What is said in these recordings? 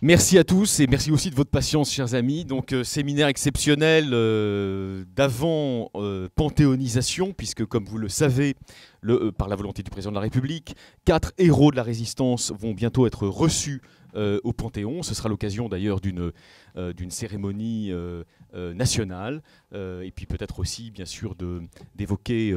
Merci à tous et merci aussi de votre patience, chers amis. Donc, séminaire exceptionnel d'avant panthéonisation, puisque comme vous le savez, par la volonté du président de la République, 4 héros de la résistance vont bientôt être reçus au Panthéon. Ce sera l'occasion d'ailleurs d'une cérémonie nationale et puis peut-être aussi bien sûr d'évoquer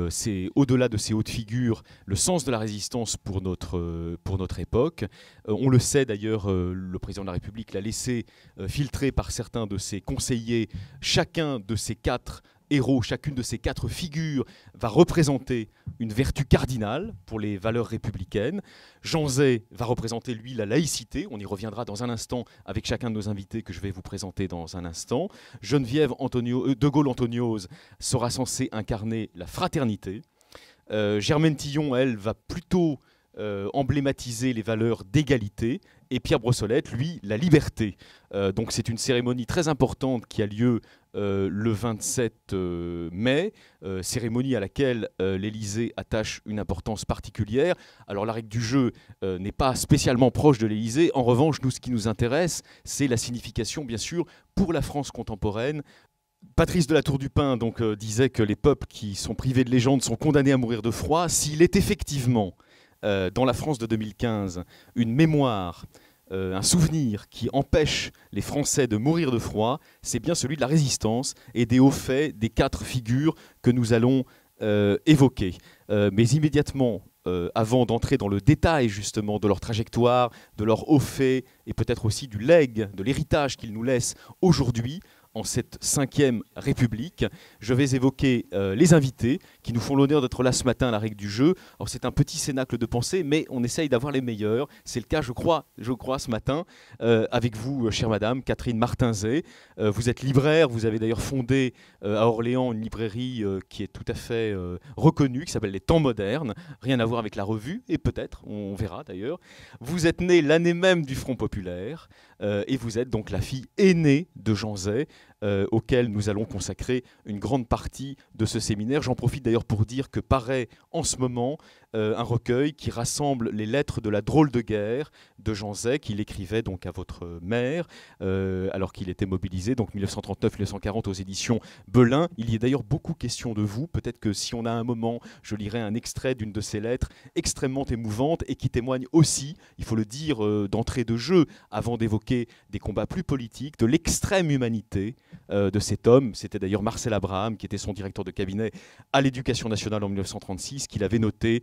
au-delà de ces hautes figures le sens de la résistance pour notre époque. On le sait d'ailleurs, le président de la République l'a laissé filtrer par certains de ses conseillers. Chacun de ces 4 héros, chacune de ces 4 figures va représenter une vertu cardinale pour les valeurs républicaines. Jean Zay va représenter, lui, la laïcité. On y reviendra dans un instant avec chacun de nos invités que je vais vous présenter dans un instant. Geneviève de Gaulle-Antoniose sera censée incarner la fraternité. Germaine Tillon, elle, va plutôt emblématiser les valeurs d'égalité. Et Pierre Brossolette, lui, la liberté. Donc c'est une cérémonie très importante qui a lieu le 27 mai, cérémonie à laquelle l'Élysée attache une importance particulière. Alors la règle du jeu n'est pas spécialement proche de l'Élysée. En revanche, nous, ce qui nous intéresse, c'est la signification, bien sûr, pour la France contemporaine. Patrice de la Tour du Pin donc, disait que les peuples qui sont privés de légende sont condamnés à mourir de froid. S'il est effectivement, dans la France de 2015, une mémoire, un souvenir qui empêche les Français de mourir de froid, c'est bien celui de la résistance et des hauts faits des 4 figures que nous allons évoquer. Mais immédiatement, avant d'entrer dans le détail justement de leur trajectoire, de leurs hauts faits et peut-être aussi du legs, de l'héritage qu'ils nous laissent aujourd'hui, en cette 5e République, je vais évoquer les invités qui nous font l'honneur d'être là ce matin à la règle du jeu. Alors c'est un petit cénacle de pensée, mais on essaye d'avoir les meilleurs. C'est le cas, je crois ce matin, avec vous, chère madame, Catherine Martin-Zay. Vous êtes libraire, vous avez d'ailleurs fondé à Orléans une librairie qui est tout à fait reconnue, qui s'appelle Les Temps Modernes. Rien à voir avec la revue, et peut-être, on verra d'ailleurs. Vous êtes née l'année même du Front Populaire, et vous êtes donc la fille aînée de Jean Zay, auquel nous allons consacrer une grande partie de ce séminaire. J'en profite d'ailleurs pour dire que paraît en ce moment un recueil qui rassemble les lettres de la drôle de guerre de Jean Zay, qu'il écrivait donc à votre mère, alors qu'il était mobilisé, donc 1939-1940 aux éditions Belin. Il y est d'ailleurs beaucoup question de vous. Peut-être que si on a un moment, je lirai un extrait d'une de ces lettres extrêmement émouvante et qui témoigne aussi, il faut le dire d'entrée de jeu, avant d'évoquer des combats plus politiques, de l'extrême humanité de cet homme. C'était d'ailleurs Marcel Abraham, qui était son directeur de cabinet à l'Éducation nationale en 1936, qu'il avait noté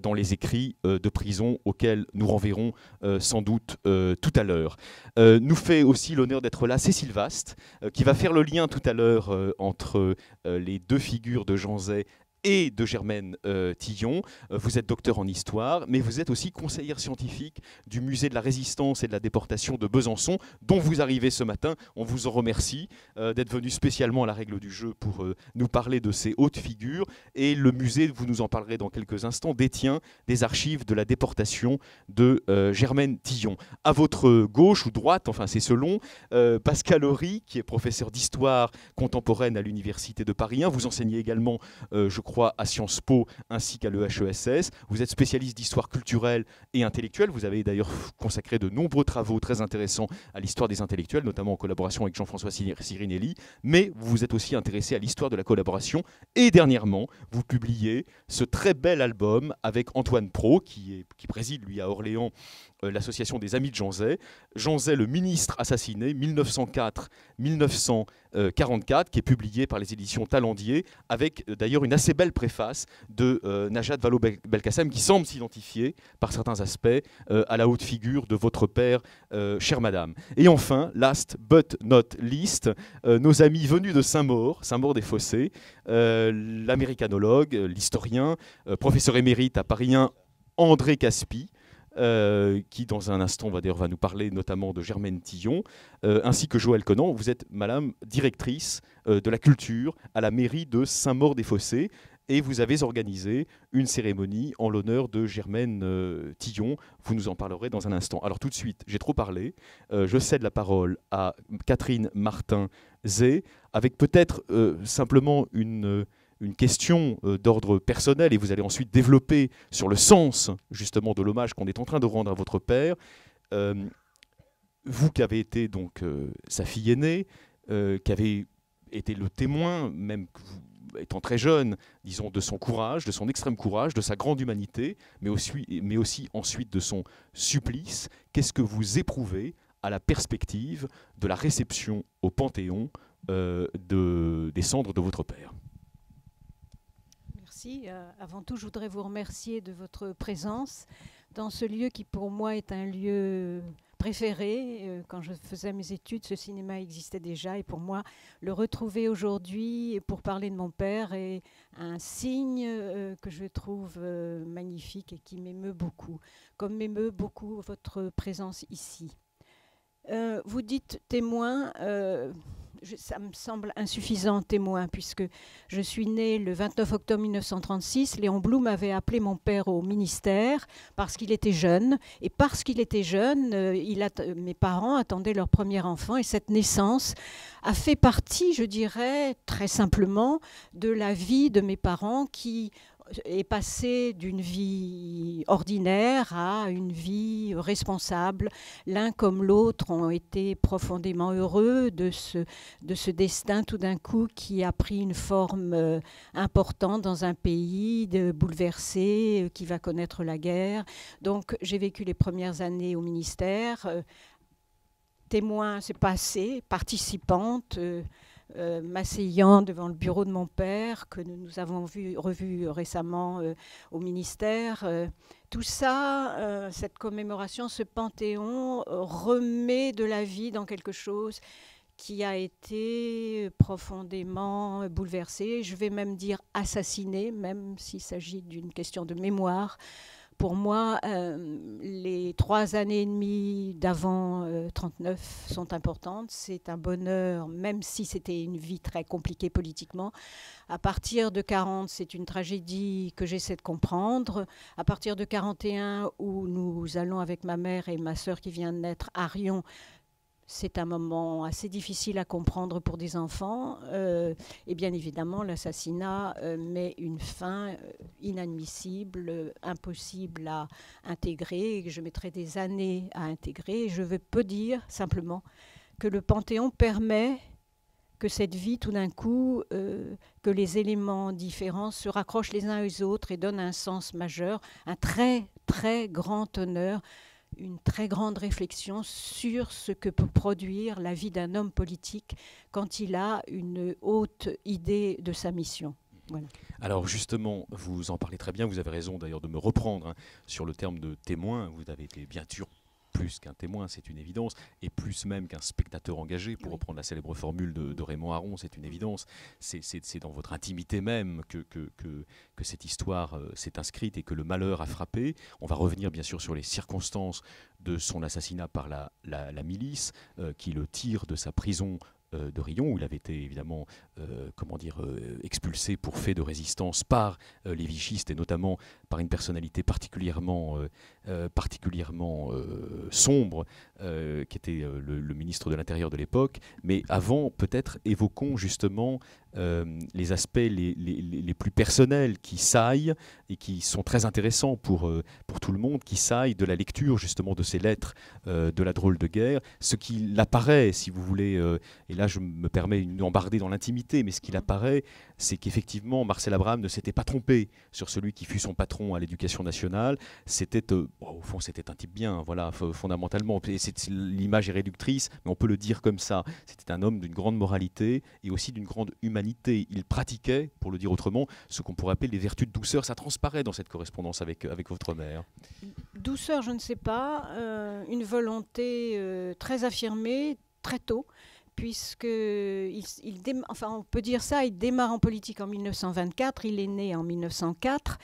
dans les écrits de prison auxquels nous renverrons sans doute tout à l'heure. Nous fait aussi l'honneur d'être là Cécile Vaste, qui va faire le lien tout à l'heure entre les 2 figures de Jean Zay et de Germaine Tillon. Vous êtes docteur en histoire, mais vous êtes aussi conseillère scientifique du musée de la Résistance et de la déportation de Besançon, dont vous arrivez ce matin. On vous en remercie d'être venu spécialement à la règle du jeu pour nous parler de ces hautes figures. Et le musée, vous nous en parlerez dans quelques instants, détient des archives de la déportation de Germaine Tillon. À votre gauche ou droite, enfin c'est selon, Pascal Horry, qui est professeur d'histoire contemporaine à l'Université de Paris 1. Vous enseignez également, je crois, à Sciences Po ainsi qu'à l'EHESS. Vous êtes spécialiste d'histoire culturelle et intellectuelle. Vous avez d'ailleurs consacré de nombreux travaux très intéressants à l'histoire des intellectuels, notamment en collaboration avec Jean-François Sirinelli. Mais vous vous êtes aussi intéressé à l'histoire de la collaboration. Et dernièrement, vous publiez ce très bel album avec Antoine Pro, qui préside, lui, à Orléans, l'association des Amis de Jean Zay. Jean Zay, le ministre assassiné, 1904-1944, qui est publié par les éditions Talendier, avec d'ailleurs une assez belle préface de Najat Vallaud-Belkacem, qui semble s'identifier, par certains aspects, à la haute figure de votre père, chère madame. Et enfin, last but not least, nos amis venus de Saint-Maur-des-Fossés, l'américanologue, l'historien, professeur émérite à Paris 1, André Caspi, qui dans un instant va nous parler notamment de Germaine Tillon, ainsi que Joël Conan. Vous êtes, madame, directrice de la culture à la mairie de Saint-Maur-des-Fossés, et vous avez organisé une cérémonie en l'honneur de Germaine Tillon. Vous nous en parlerez dans un instant. Alors tout de suite, j'ai trop parlé. Je cède la parole à Catherine Martin-Zay, avec peut-être simplement une question d'ordre personnel, et vous allez ensuite développer sur le sens justement de l'hommage qu'on est en train de rendre à votre père. vous qui avez été donc sa fille aînée, qui avez été le témoin, même que vous, étant très jeune, disons, de son courage, de son extrême courage, de sa grande humanité, mais aussi ensuite de son supplice, qu'est-ce que vous éprouvez à la perspective de la réception au Panthéon des cendres de votre père? Merci. Avant tout, je voudrais vous remercier de votre présence dans ce lieu qui, pour moi, est un lieu préféré. Quand je faisais mes études, ce cinéma existait déjà. Et pour moi, le retrouver aujourd'hui pour parler de mon père est un signe que je trouve magnifique et qui m'émeut beaucoup, comme m'émeut beaucoup votre présence ici. Vous dites témoin. Ça me semble insuffisant, témoin, puisque je suis née le 29 octobre 1936. Léon Blum avait appelé mon père au ministère parce qu'il était jeune. Et parce qu'il était jeune, mes parents attendaient leur premier enfant. Et cette naissance a fait partie, je dirais, très simplement, de la vie de mes parents qui est passé d'une vie ordinaire à une vie responsable. L'un comme l'autre ont été profondément heureux de ce destin tout d'un coup qui a pris une forme importante dans un pays bouleversé, qui va connaître la guerre. Donc j'ai vécu les premières années au ministère. Témoin, c'est pas assez, participante, m'asseyant devant le bureau de mon père, que nous avons revu récemment au ministère. Tout ça, cette commémoration, ce panthéon, remet de la vie dans quelque chose qui a été profondément bouleversé. Je vais même dire assassiné, même s'il s'agit d'une question de mémoire. Pour moi, les 3 années et demie d'avant 39 sont importantes. C'est un bonheur, même si c'était une vie très compliquée politiquement. À partir de 40, c'est une tragédie que j'essaie de comprendre. À partir de 41, où nous allons avec ma mère et ma sœur qui vient de naître à Rion, c'est un moment assez difficile à comprendre pour des enfants. Et bien évidemment, l'assassinat met une fin inadmissible, impossible à intégrer, et que je mettrai des années à intégrer. Et je peux dire simplement que le Panthéon permet que cette vie, tout d'un coup, que les éléments différents se raccrochent les uns aux autres et donnent un sens majeur, un très, très grand honneur, une très grande réflexion sur ce que peut produire la vie d'un homme politique quand il a une haute idée de sa mission. Voilà. Alors justement, vous en parlez très bien, vous avez raison d'ailleurs de me reprendre sur le terme de témoin. Vous avez été bien sûr plus qu'un témoin, c'est une évidence, et plus même qu'un spectateur engagé, pour reprendre la célèbre formule de Raymond Aron, c'est une évidence. C'est dans votre intimité même que cette histoire s'est inscrite et que le malheur a frappé. On va revenir bien sûr sur les circonstances de son assassinat par la milice qui le tire de sa prison de Rion, où il avait été évidemment expulsé pour fait de résistance par les vichistes, et notamment par une personnalité particulièrement sombre, qui était le ministre de l'Intérieur de l'époque. Mais avant, peut-être, évoquons justement les aspects les plus personnels qui saillent et qui sont très intéressants pour tout le monde, qui saillent de la lecture justement de ces lettres de la drôle de guerre. Ce qu'il apparaît, si vous voulez, et là je me permets une embardée dans l'intimité, mais ce qu'il apparaît, c'est qu'effectivement Marcel Abraham ne s'était pas trompé sur celui qui fut son patron à l'éducation nationale. C'était, au fond, c'était un type bien, voilà, fondamentalement. L'image est réductrice, mais on peut le dire comme ça. C'était un homme d'une grande moralité et aussi d'une grande humanité. Il pratiquait, pour le dire autrement, ce qu'on pourrait appeler les vertus de douceur. Ça transparaît dans cette correspondance avec votre mère. Douceur, je ne sais pas. Une volonté très affirmée, très tôt, puisque on peut dire ça, il démarre en politique en 1924, il est né en 1904,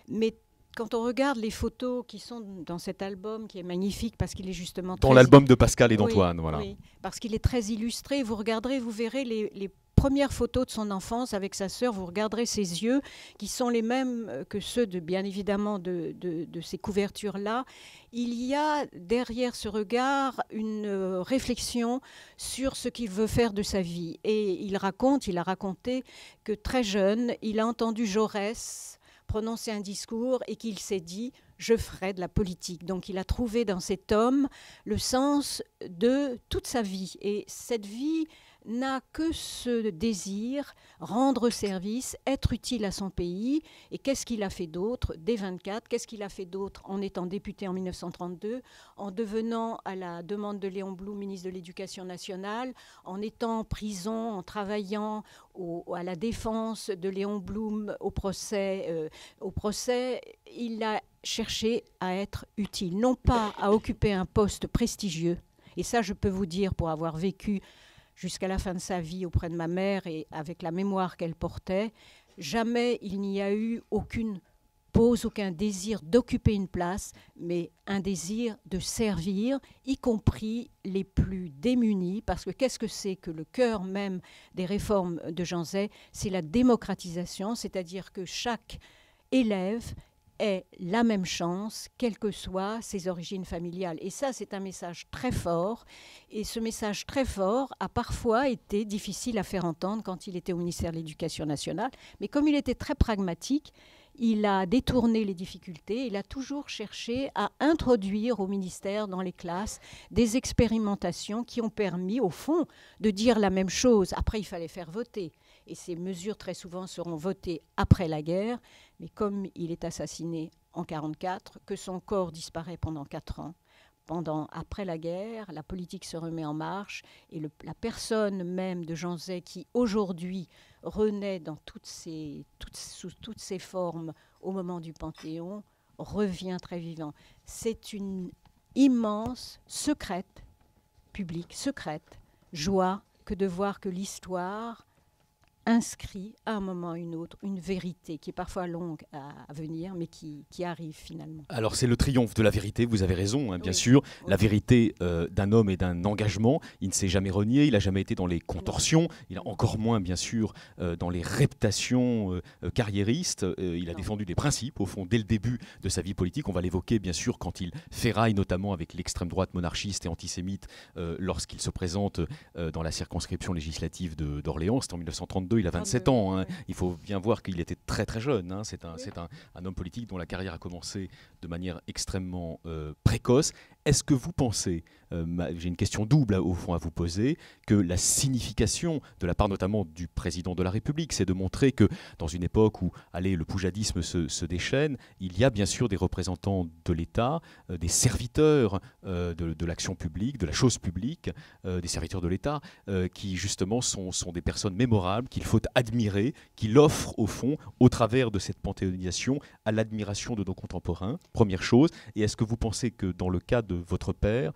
mais quand on regarde les photos qui sont dans cet album, qui est magnifique parce qu'il est justement... Dans l'album de Pascal et d'Antoine, oui, voilà. Oui, parce qu'il est très illustré. Vous regarderez, vous verrez les premières photos de son enfance avec sa sœur, vous regarderez ses yeux, qui sont les mêmes que ceux, bien évidemment, de ces couvertures-là. Il y a derrière ce regard une réflexion sur ce qu'il veut faire de sa vie. Et il a raconté que très jeune, il a entendu Jaurès prononcé un discours et qu'il s'est dit « je ferai de la politique ». Donc il a trouvé dans cet homme le sens de toute sa vie. Et cette vie n'a que ce désir, rendre service, être utile à son pays. Et qu'est-ce qu'il a fait d'autre dès 24 ? Qu'est-ce qu'il a fait d'autre en étant député en 1932, en devenant, à la demande de Léon Blum, ministre de l'Éducation nationale, en étant en prison, en travaillant à la défense de Léon Blum au procès, il a cherché à être utile, non pas à occuper un poste prestigieux. Et ça, je peux vous dire, pour avoir vécu jusqu'à la fin de sa vie auprès de ma mère et avec la mémoire qu'elle portait, jamais il n'y a eu aucune pose, aucun désir d'occuper une place, mais un désir de servir, y compris les plus démunis, parce que qu'est-ce que c'est que le cœur même des réformes de Jean Zay ? C'est la démocratisation, c'est-à-dire que chaque élève ait la même chance, quelles que soient ses origines familiales. Et ça, c'est un message très fort. Et ce message très fort a parfois été difficile à faire entendre quand il était au ministère de l'Éducation nationale. Mais comme il était très pragmatique, il a détourné les difficultés. Il a toujours cherché à introduire au ministère, dans les classes, des expérimentations qui ont permis, au fond, de dire la même chose. Après, il fallait faire voter. Et ces mesures, très souvent, seront votées après la guerre. Mais comme il est assassiné en 1944, que son corps disparaît pendant 4 ans, après la guerre, la politique se remet en marche. Et la personne même de Jean Zay, qui aujourd'hui renaît sous toutes ses formes au moment du Panthéon, revient très vivant. C'est une immense, publique, secrète joie que de voir que l'histoire inscrit à un moment ou une autre une vérité qui est parfois longue à venir, mais qui arrive finalement. Alors c'est le triomphe de la vérité, vous avez raison, hein, bien sûr. Oui. La vérité d'un homme et d'un engagement, il ne s'est jamais renié, il n'a jamais été dans les contorsions, il a encore moins, bien sûr, dans les reptations carriéristes. Il a défendu des principes, au fond, dès le début de sa vie politique. On va l'évoquer, bien sûr, quand il ferraille notamment avec l'extrême droite monarchiste et antisémite lorsqu'il se présente dans la circonscription législative d'Orléans. C'est en 1932. Il a 27 ans. Hein. Il faut bien voir qu'il était très très jeune. Hein. C'est un homme politique dont la carrière a commencé de manière extrêmement précoce. Est-ce que vous pensez, j'ai une question double au fond à vous poser, que la signification de la part notamment du président de la République, c'est de montrer que dans une époque où le poujadisme se déchaîne, il y a bien sûr des représentants de l'État, des serviteurs de l'action publique, de la chose publique, des serviteurs de l'État, qui justement sont des personnes mémorables, qu'il faut admirer, qu'il offre au fond, au travers de cette panthéonisation, à l'admiration de nos contemporains, première chose. Et est-ce que vous pensez que dans le cas de votre père,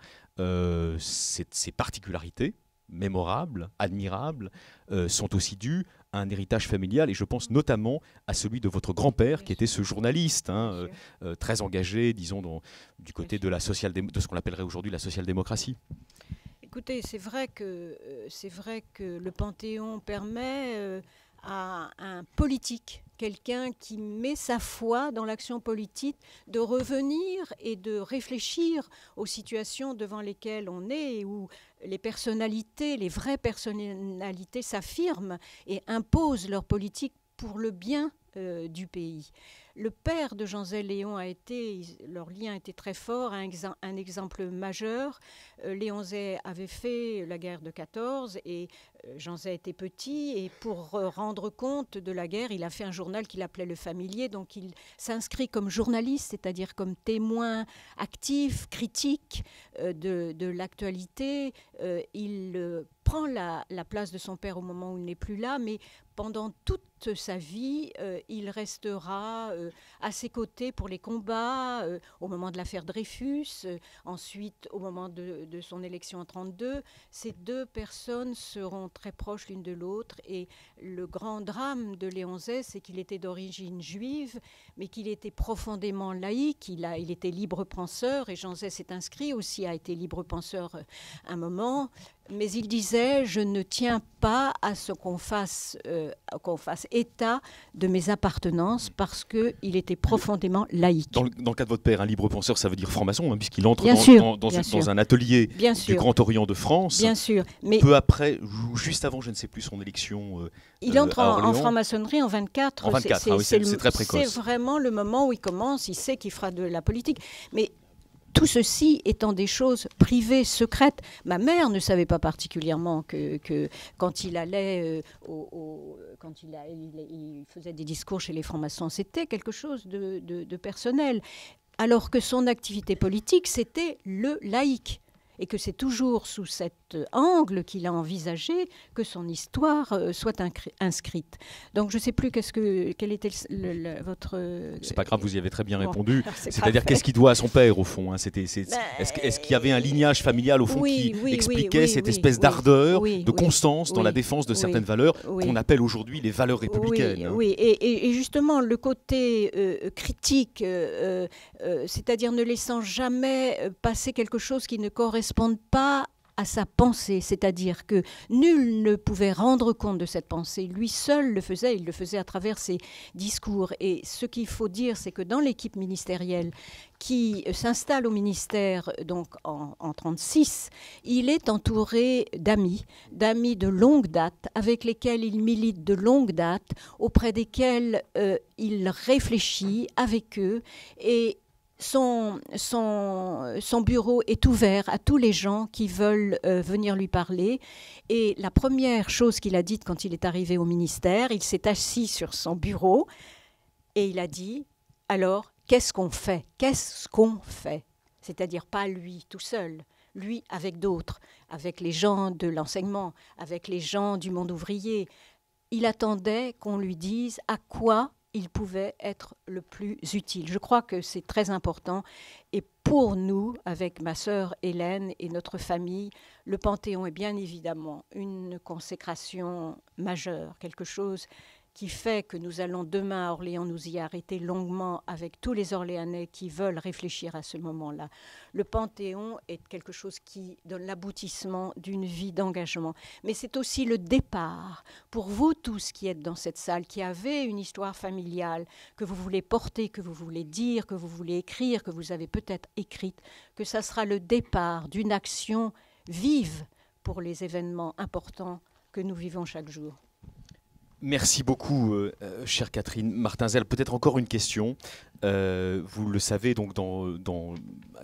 ces particularités mémorables, admirables, sont aussi dues à un héritage familial, et je pense notamment à celui de votre grand-père, qui était ce journaliste, hein, très engagé, disons, du côté de ce qu'on appellerait aujourd'hui la social-démocratie. Écoutez, c'est vrai que le Panthéon permet à un politique, quelqu'un qui met sa foi dans l'action politique, de revenir et de réfléchir aux situations devant lesquelles on est et où les personnalités, les vraies personnalités s'affirment et imposent leur politique pour le bien du pays. Le père de Jean Zay, Léon, leur lien était très fort, un exemple majeur. Léon Zay avait fait la guerre de 14 et Jean Zay était petit, et pour rendre compte de la guerre, il a fait un journal qu'il appelait Le Familier, donc il s'inscrit comme journaliste, c'est-à-dire comme témoin actif, critique de l'actualité. Il prend la place de son père au moment où il n'est plus là, mais pendant toute sa vie, il restera à ses côtés pour les combats, au moment de l'affaire Dreyfus, ensuite au moment de son élection en 1932. Ces deux personnes seront très proches l'une de l'autre, et le grand drame de Léon Zay, c'est qu'il était d'origine juive, mais qu'il était profondément laïque, il était libre penseur, et Jean Zay s'est inscrit aussi, a été libre penseur un moment, Mais il disait, je ne tiens pas à ce qu'on fasse état de mes appartenances parce qu'il était profondément laïque. Dans le cas de votre père, un libre penseur, ça veut dire franc-maçon, hein, puisqu'il entre dans un atelier du Grand Orient de France. Bien sûr. Mais peu après, juste avant, je ne sais plus, son élection il entre en franc-maçonnerie en 24. En 24, c'est très précoce. C'est vraiment le moment où il commence, il sait qu'il fera de la politique. Mais tout ceci étant des choses privées, secrètes. Ma mère ne savait pas particulièrement que quand il allait, il faisait des discours chez les francs-maçons, c'était quelque chose de personnel. Alors que son activité politique, c'était le laïque. Et que c'est toujours sous cet angle qu'il a envisagé que son histoire soit inscrite. Donc je ne sais plus quel était votre... C'est pas grave, vous y avez très bien répondu. C'est-à-dire qu'est-ce qu'il doit à son père au fond, hein, est-ce qu'il y avait un lignage familial au fond qui expliquait cette espèce d'ardeur, de constance dans la défense de certaines valeurs qu'on appelle aujourd'hui les valeurs républicaines. Oui, et justement le côté critique, c'est-à-dire ne laissant jamais passer quelque chose qui ne correspondent pas à sa pensée, c'est-à-dire que nul ne pouvait rendre compte de cette pensée. Lui seul le faisait, il le faisait à travers ses discours. Et ce qu'il faut dire, c'est que dans l'équipe ministérielle qui s'installe au ministère donc en 1936, il est entouré d'amis de longue date, avec lesquels il milite de longue date, auprès desquels il réfléchit avec eux et son bureau est ouvert à tous les gens qui veulent venir lui parler. Et la première chose qu'il a dite quand il est arrivé au ministère, il s'est assis sur son bureau et il a dit « Alors, qu'est-ce qu'on fait ? Qu'est-ce qu'on fait ?» C'est-à-dire pas lui tout seul, lui avec d'autres, avec les gens de l'enseignement, avec les gens du monde ouvrier. Il attendait qu'on lui dise à quoi il pouvait être le plus utile. Je crois que c'est très important. Et pour nous, avec ma sœur Hélène et notre famille, le Panthéon est bien évidemment une consécration majeure, quelque chose qui fait que nous allons demain à Orléans nous y arrêter longuement avec tous les Orléanais qui veulent réfléchir à ce moment-là. Le Panthéon est quelque chose qui donne l'aboutissement d'une vie d'engagement. Mais c'est aussi le départ pour vous tous qui êtes dans cette salle, qui avez une histoire familiale que vous voulez porter, que vous voulez dire, que vous voulez écrire, que vous avez peut-être écrite, que ça sera le départ d'une action vive pour les événements importants que nous vivons chaque jour. Merci beaucoup, chère Catherine Martin-Zell. Peut-être encore une question. Vous le savez, donc dans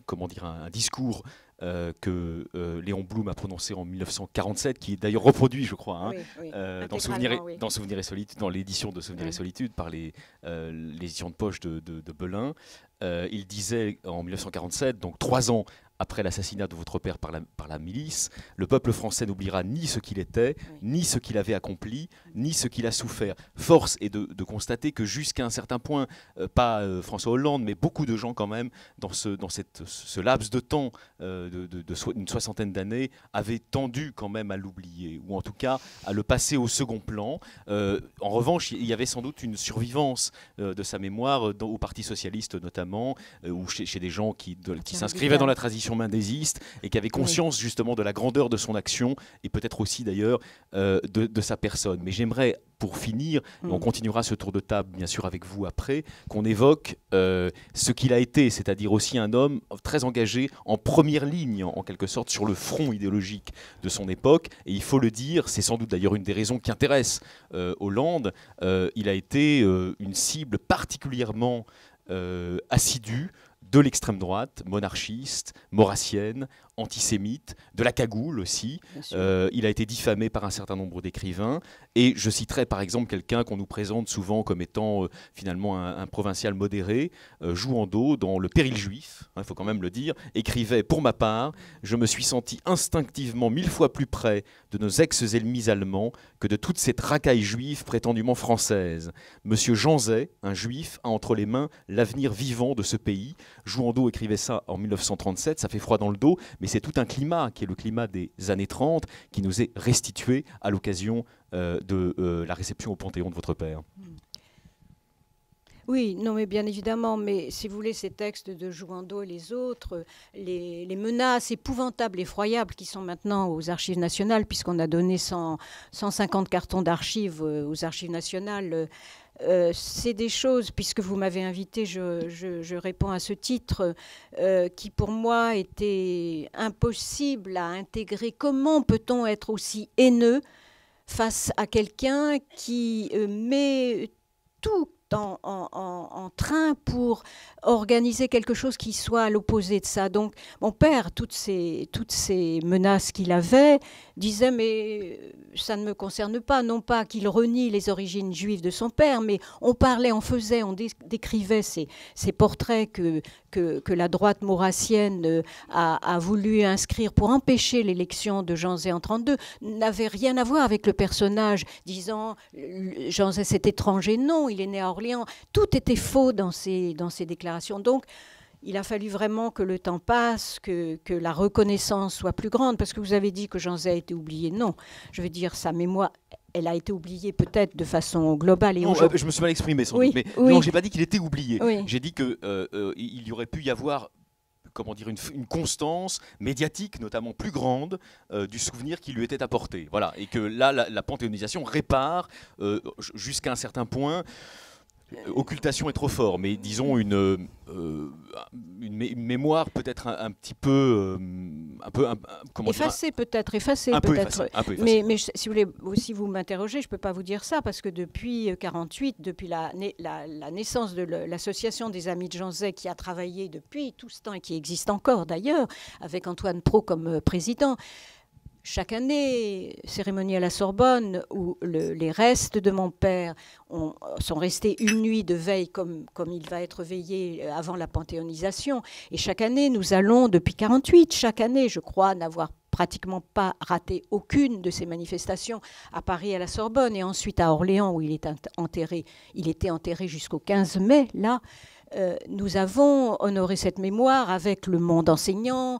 comment dire, un discours que Léon Blum a prononcé en 1947, qui est d'ailleurs reproduit, je crois, hein, dans Souvenirs et Solitude, dans l'édition de Souvenirs et Solitude par les éditions de poche de Belin. Il disait en 1947, donc 3 ans après l'assassinat de votre père par la milice, le peuple français n'oubliera ni ce qu'il était, ni ce qu'il avait accompli, ni ce qu'il a souffert. Force est de constater que jusqu'à un certain point, pas François Hollande, mais beaucoup de gens quand même, dans ce laps de temps d'une 60aine d'années, avaient tendu quand même à l'oublier, ou en tout cas à le passer au second plan. En revanche, il y avait sans doute une survivance de sa mémoire au Parti socialiste notamment, ou chez des gens qui s'inscrivaient dans la tradition mendésiste et qui avait conscience justement de la grandeur de son action et peut-être aussi d'ailleurs de sa personne. Mais j'aimerais, pour finir, on continuera ce tour de table bien sûr avec vous après, qu'on évoque ce qu'il a été, c'est-à-dire aussi un homme très engagé en première ligne en quelque sorte sur le front idéologique de son époque. Et il faut le dire, c'est sans doute d'ailleurs une des raisons qui intéresse Hollande, il a été une cible particulièrement assidue de l'extrême droite, monarchiste, maurassienne, antisémite, de la cagoule aussi. Il a été diffamé par un certain nombre d'écrivains. Et je citerai par exemple quelqu'un qu'on nous présente souvent comme étant finalement un provincial modéré, Jouandeau, dans Le Péril juif, il faut quand même le dire, écrivait « Pour ma part, je me suis senti instinctivement 1000 fois plus près de nos ex-ennemis allemands que de toute cette racaille juive prétendument française. Monsieur Jean Zay, un juif, a entre les mains l'avenir vivant de ce pays. » Jouandeau écrivait ça en 1937, ça fait froid dans le dos, mais c'est tout un climat qui est le climat des années 30 qui nous est restitué à l'occasion de la réception au Panthéon de votre père. Oui, non, mais bien évidemment, mais si vous voulez, ces textes de Jouando et les autres, les menaces épouvantables, effroyables qui sont maintenant aux Archives nationales, puisqu'on a donné 150 cartons d'archives aux Archives nationales, c'est des choses, puisque vous m'avez invité, je réponds à ce titre, qui pour moi étaient impossibles à intégrer. Comment peut-on être aussi haineux face à quelqu'un qui met tout en train pour organiser quelque chose qui soit à l'opposé de ça. Donc mon père, toutes ces menaces qu'il avait, disait mais ça ne me concerne pas, non pas qu'il renie les origines juives de son père, mais on parlait, on faisait, on décrivait ces portraits que la droite maurassienne a voulu inscrire pour empêcher l'élection de Jean Zay en 1932, n'avait rien à voir avec le personnage, disant Jean Zay c'est étranger, non, il est né à Orléans. Tout était faux dans ces déclarations. Donc, il a fallu vraiment que le temps passe, que la reconnaissance soit plus grande, parce que vous avez dit que Jean Zay a été oublié. Non, je veux dire, sa mémoire, elle a été oubliée peut-être de façon globale. Et non, je me suis mal exprimé sans doute, mais non, j'ai pas dit qu'il était oublié. Oui. J'ai dit qu'il y aurait pu y avoir, comment dire, une constance médiatique, notamment plus grande, du souvenir qui lui était apporté. Voilà. Et que là, la panthéonisation répare jusqu'à un certain point. Occultation est trop fort, mais disons une mémoire peut-être un petit peu, comment effacée peut-être, mais si vous voulez, si vous m'interrogez, je ne peux pas vous dire ça parce que depuis 1948, depuis la naissance de l'association des Amis de Jean Zay qui a travaillé depuis tout ce temps et qui existe encore d'ailleurs, avec Antoine Pro comme président. Chaque année, cérémonie à la Sorbonne, où les restes de mon père sont restés une nuit de veille, comme il va être veillé avant la panthéonisation. Et chaque année, nous allons, depuis 1948, chaque année, je crois, n'avoir pratiquement pas raté aucune de ces manifestations à Paris, à la Sorbonne, et ensuite à Orléans, où il est enterré. Il était enterré jusqu'au 15 mai, là. Nous avons honoré cette mémoire avec le monde enseignant,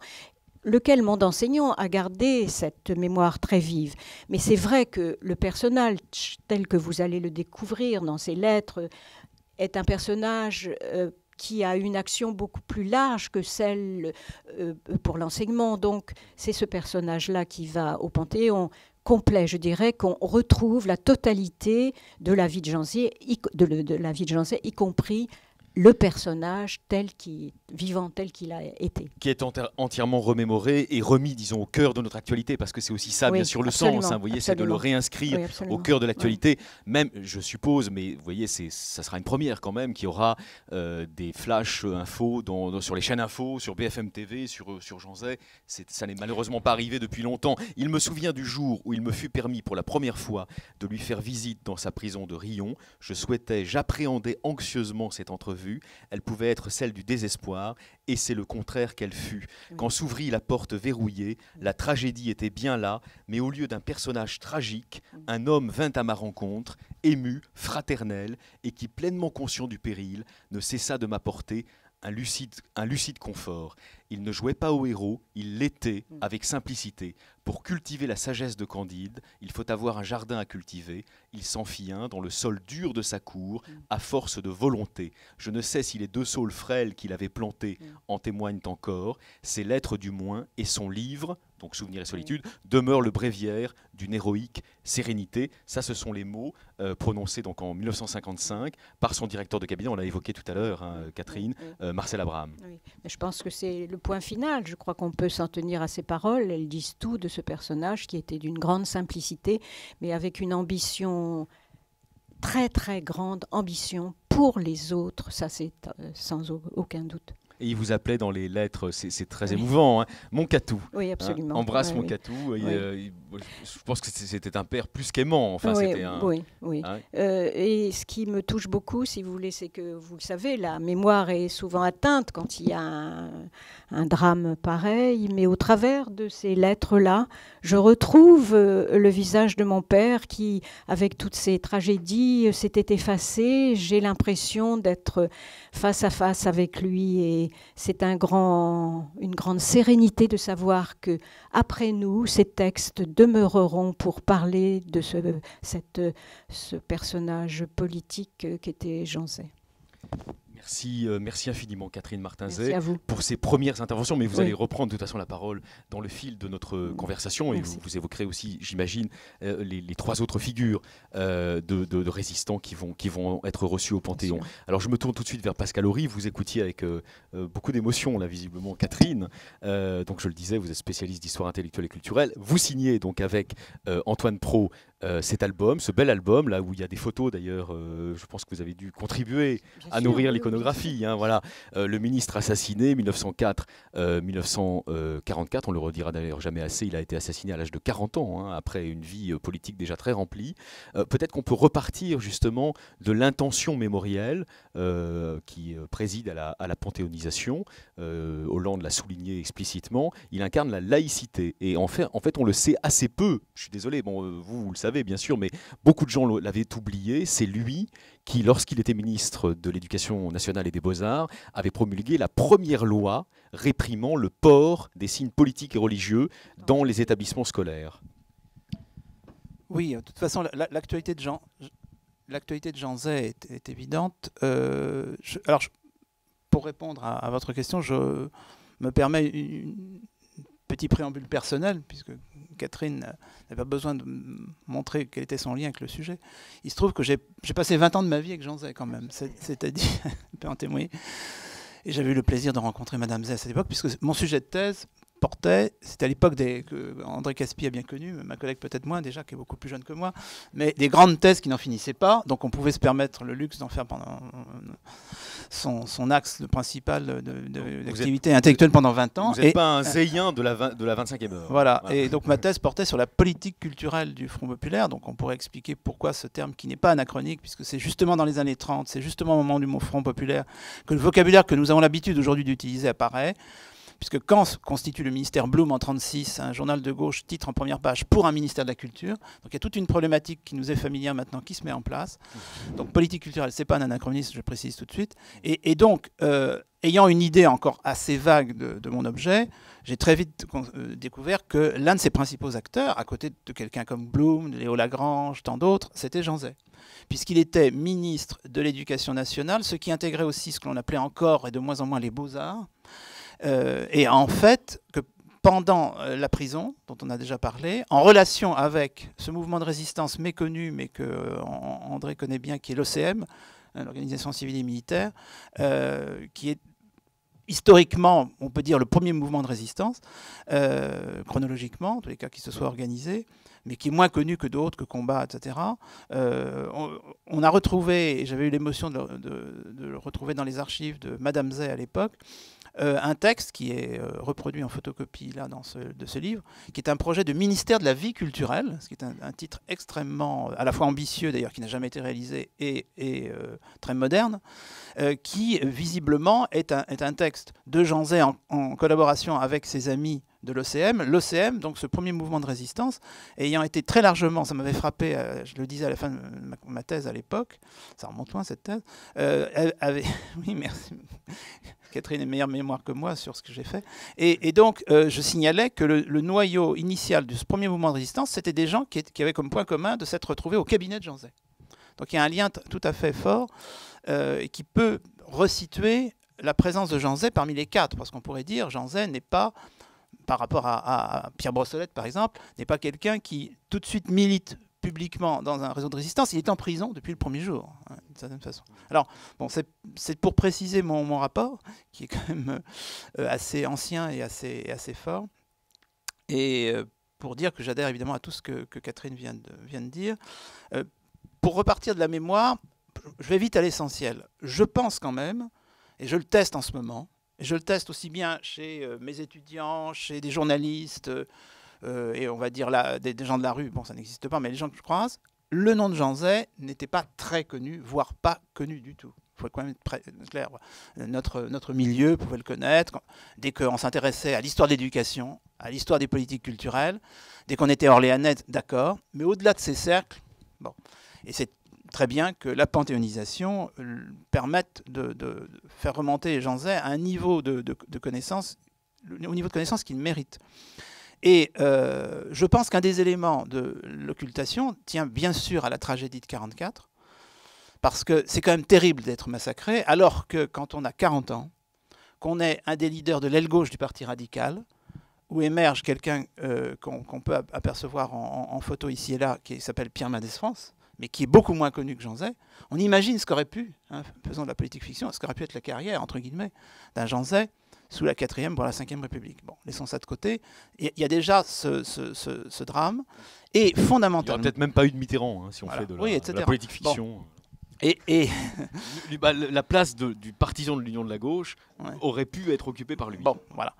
lequel monde enseignant a gardé cette mémoire très vive. Mais c'est vrai que le personnage, tel que vous allez le découvrir dans ses lettres, est un personnage qui a une action beaucoup plus large que celle pour l'enseignement. Donc c'est ce personnage-là qui va au Panthéon complet, je dirais, qu'on retrouve la totalité de la vie de Jean Zay, y compris le personnage vivant tel qu'il a été. Qui est entièrement remémoré et remis, disons, au cœur de notre actualité, parce que c'est aussi ça, bien sûr, le sens. Hein, vous voyez, c'est de le réinscrire au cœur de l'actualité. Même, je suppose, mais vous voyez, ça sera une première quand même, qu'il y aura des flashs infos sur les chaînes infos, sur BFM TV, sur Jean Zay. Ça n'est malheureusement pas arrivé depuis longtemps. Il me souvient du jour où il me fut permis pour la première fois de lui faire visite dans sa prison de Riom. J'appréhendais anxieusement cette entrevue. Elle pouvait être celle du désespoir, et c'est le contraire qu'elle fut. Quand s'ouvrit la porte verrouillée, la tragédie était bien là, mais au lieu d'un personnage tragique, un homme vint à ma rencontre, ému, fraternel, et qui, pleinement conscient du péril, ne cessa de m'apporter un lucide confort. Il ne jouait pas au héros, il l'était avec simplicité. Pour cultiver la sagesse de Candide, il faut avoir un jardin à cultiver. Il s'en fit un dans le sol dur de sa cour, à force de volonté. Je ne sais si les 2 saules frêles qu'il avait plantés en témoignent encore. Ses lettres du moins et son livre, donc Souvenirs et solitude, demeure le bréviaire d'une héroïque sérénité. Ça, ce sont les mots prononcés donc en 1955 par son directeur de cabinet, on l'a évoqué tout à l'heure, hein, Catherine, Marcel Abraham. Oui. Mais je pense que c'est le point final. Je crois qu'on peut s'en tenir à ces paroles. Elles disent tout de ce personnage qui était d'une grande simplicité, mais avec une ambition, très très grande ambition pour les autres. Ça, c'est sans aucun doute. Et il vous appelait dans les lettres, c'est très émouvant, hein, mon Catou. Oui, absolument. Hein, embrasse mon Catou. Oui. Je pense que c'était un père plus qu'aimant. Enfin, c'était un... Oui. Hein. Et ce qui me touche beaucoup, si vous voulez, c'est que, vous le savez, la mémoire est souvent atteinte quand il y a un drame pareil. Mais au travers de ces lettres-là, je retrouve le visage de mon père qui, avec toutes ces tragédies, s'était effacé. J'ai l'impression d'être face à face avec lui et c'est une grande sérénité de savoir que après nous, ces textes demeureront pour parler de ce personnage politique qu'était Jean Zay. Merci infiniment Catherine Merci Martinzet à vous. pour ces premières interventions, mais vous Oui. allez reprendre de toute façon la parole dans le fil de notre conversation et Merci. vous évoquerez aussi, j'imagine, les trois autres figures de résistants qui vont être reçus au Panthéon. Bien sûr. Alors je me tourne tout de suite vers Pascal Horry, vous écoutiez avec beaucoup d'émotion là visiblement Catherine, donc je le disais, vous êtes spécialiste d'histoire intellectuelle et culturelle, vous signez donc avec Antoine Pro cet album, ce bel album là où il y a des photos d'ailleurs, je pense que vous avez dû contribuer Bien à sûr, nourrir oui, l'iconographie. Hein, voilà. Le ministre assassiné, 1904-1944, on le redira d'ailleurs jamais assez, il a été assassiné à l'âge de 40 ans, hein, après une vie politique déjà très remplie. Peut-être qu'on peut repartir justement de l'intention mémorielle qui préside à la panthéonisation. Hollande l'a souligné explicitement, il incarne la laïcité. Et en fait, on le sait assez peu, je suis désolé, bon, vous le savez bien sûr, mais beaucoup de gens l'avaient oublié, c'est lui qui, lorsqu'il était ministre de l'Éducation nationale et des Beaux-Arts, avait promulgué la première loi réprimant le port des signes politiques et religieux dans les établissements scolaires. Oui, de toute façon, l'actualité de Jean Zay est évidente. Pour répondre à votre question, je me permets un petit préambule personnel, puisque Catherine n'avait pas besoin de montrer quel était son lien avec le sujet. Il se trouve que j'ai passé 20 ans de ma vie avec Jean Zay quand même, c'est-à-dire, on peut en témoigner. Et j'avais eu le plaisir de rencontrer Madame Zay à cette époque, puisque mon sujet de thèse c'était à l'époque que André Caspi a bien connu, ma collègue peut-être moins déjà, qui est beaucoup plus jeune que moi, mais des grandes thèses qui n'en finissaient pas, donc on pouvait se permettre le luxe d'en faire pendant son axe principal d'activité intellectuelle pendant 20 ans. Vous n'êtes pas un zéien de la 25e heure. Voilà, et donc ma thèse portait sur la politique culturelle du Front populaire, donc on pourrait expliquer pourquoi ce terme qui n'est pas anachronique, puisque c'est justement dans les années 30, c'est justement au moment du mot Front populaire que le vocabulaire que nous avons l'habitude aujourd'hui d'utiliser apparaît. Puisque quand se constitue le ministère Blum en 1936, un journal de gauche titre en première page pour un ministère de la Culture. Donc il y a toute une problématique qui nous est familière maintenant qui se met en place. Donc politique culturelle, ce n'est pas un anachronisme, je précise tout de suite. Et donc, ayant une idée encore assez vague de mon objet, j'ai très vite découvert que l'un de ses principaux acteurs, à côté de quelqu'un comme Blum, Léo Lagrange, tant d'autres, c'était Jean Zay. Puisqu'il était ministre de l'Éducation nationale, ce qui intégrait aussi ce que l'on appelait encore et de moins en moins les beaux-arts. Et en fait, que pendant la prison, dont on a déjà parlé, en relation avec ce mouvement de résistance méconnu, mais que André connaît bien, qui est l'OCM, l'Organisation civile et militaire, qui est historiquement, on peut dire, le premier mouvement de résistance, chronologiquement, en tous les cas qui se soit organisé, mais qui est moins connu que d'autres, que Combat, etc. On a retrouvé, et j'avais eu l'émotion de le retrouver dans les archives de Madame Zay à l'époque, un texte qui est reproduit en photocopie là, de ce livre, qui est un projet de ministère de la vie culturelle, ce qui est un titre extrêmement, à la fois ambitieux d'ailleurs, qui n'a jamais été réalisé, et très moderne, qui visiblement est un texte de Jean Zay en collaboration avec ses amis de l'OCM. L'OCM, donc ce premier mouvement de résistance, ayant été très largement, ça m'avait frappé, je le disais à la fin de ma thèse à l'époque, ça remonte loin cette thèse, oui merci, Catherine a une meilleure mémoire que moi sur ce que j'ai fait, et donc je signalais que le noyau initial de ce premier mouvement de résistance, c'était des gens qui avaient comme point commun de s'être retrouvés au cabinet de Jean Zay. Donc il y a un lien tout à fait fort qui peut resituer la présence de Jean Zay parmi les quatre, parce qu'on pourrait dire Jean Zay n'est pas, par rapport à Pierre Brossolette par exemple, n'est pas quelqu'un qui tout de suite milite publiquement dans un réseau de résistance, il est en prison depuis le premier jour, hein, d'une certaine façon. Alors, bon, c'est pour préciser mon rapport, qui est quand même assez ancien et assez fort, et pour dire que j'adhère évidemment à tout ce que Catherine vient de dire. Pour repartir de la mémoire, je vais vite à l'essentiel. Je pense quand même, et je le teste en ce moment, et je le teste aussi bien chez mes étudiants, chez des journalistes, et on va dire là, des gens de la rue, bon ça n'existe pas, mais les gens que je croise, le nom de Jean Zay n'était pas très connu, voire pas connu du tout. Il faut quand même être clair. Notre milieu pouvait le connaître. Dès qu'on s'intéressait à l'histoire de l'éducation, à l'histoire des politiques culturelles, dès qu'on était orléanais, d'accord, mais au-delà de ces cercles, bon, et c'est très bien que la panthéonisation permette de faire remonter Jean Zay à un niveau de connaissance, au niveau de connaissance qu'il mérite. Et je pense qu'un des éléments de l'occultation tient bien sûr à la tragédie de 1944, parce que c'est quand même terrible d'être massacré, alors que quand on a 40 ans, qu'on est un des leaders de l'aile gauche du Parti radical, où émerge quelqu'un qu'on peut apercevoir en photo ici et là, qui s'appelle Pierre Mendès France, mais qui est beaucoup moins connu que Jean Zay. On imagine ce qu'aurait pu, faisant de la politique fiction, ce qu'aurait pu être la carrière, entre guillemets, d'un Jean Zay sous la 4e, voire la 5e République. Bon, laissons ça de côté. Il y a déjà ce drame. Et fondamentalement... Il n'y aurait peut-être même pas eu de Mitterrand, si on fait de la politique fiction. Bon. Et la place du partisan de l'Union de la gauche aurait pu être occupée par lui. Bon, voilà.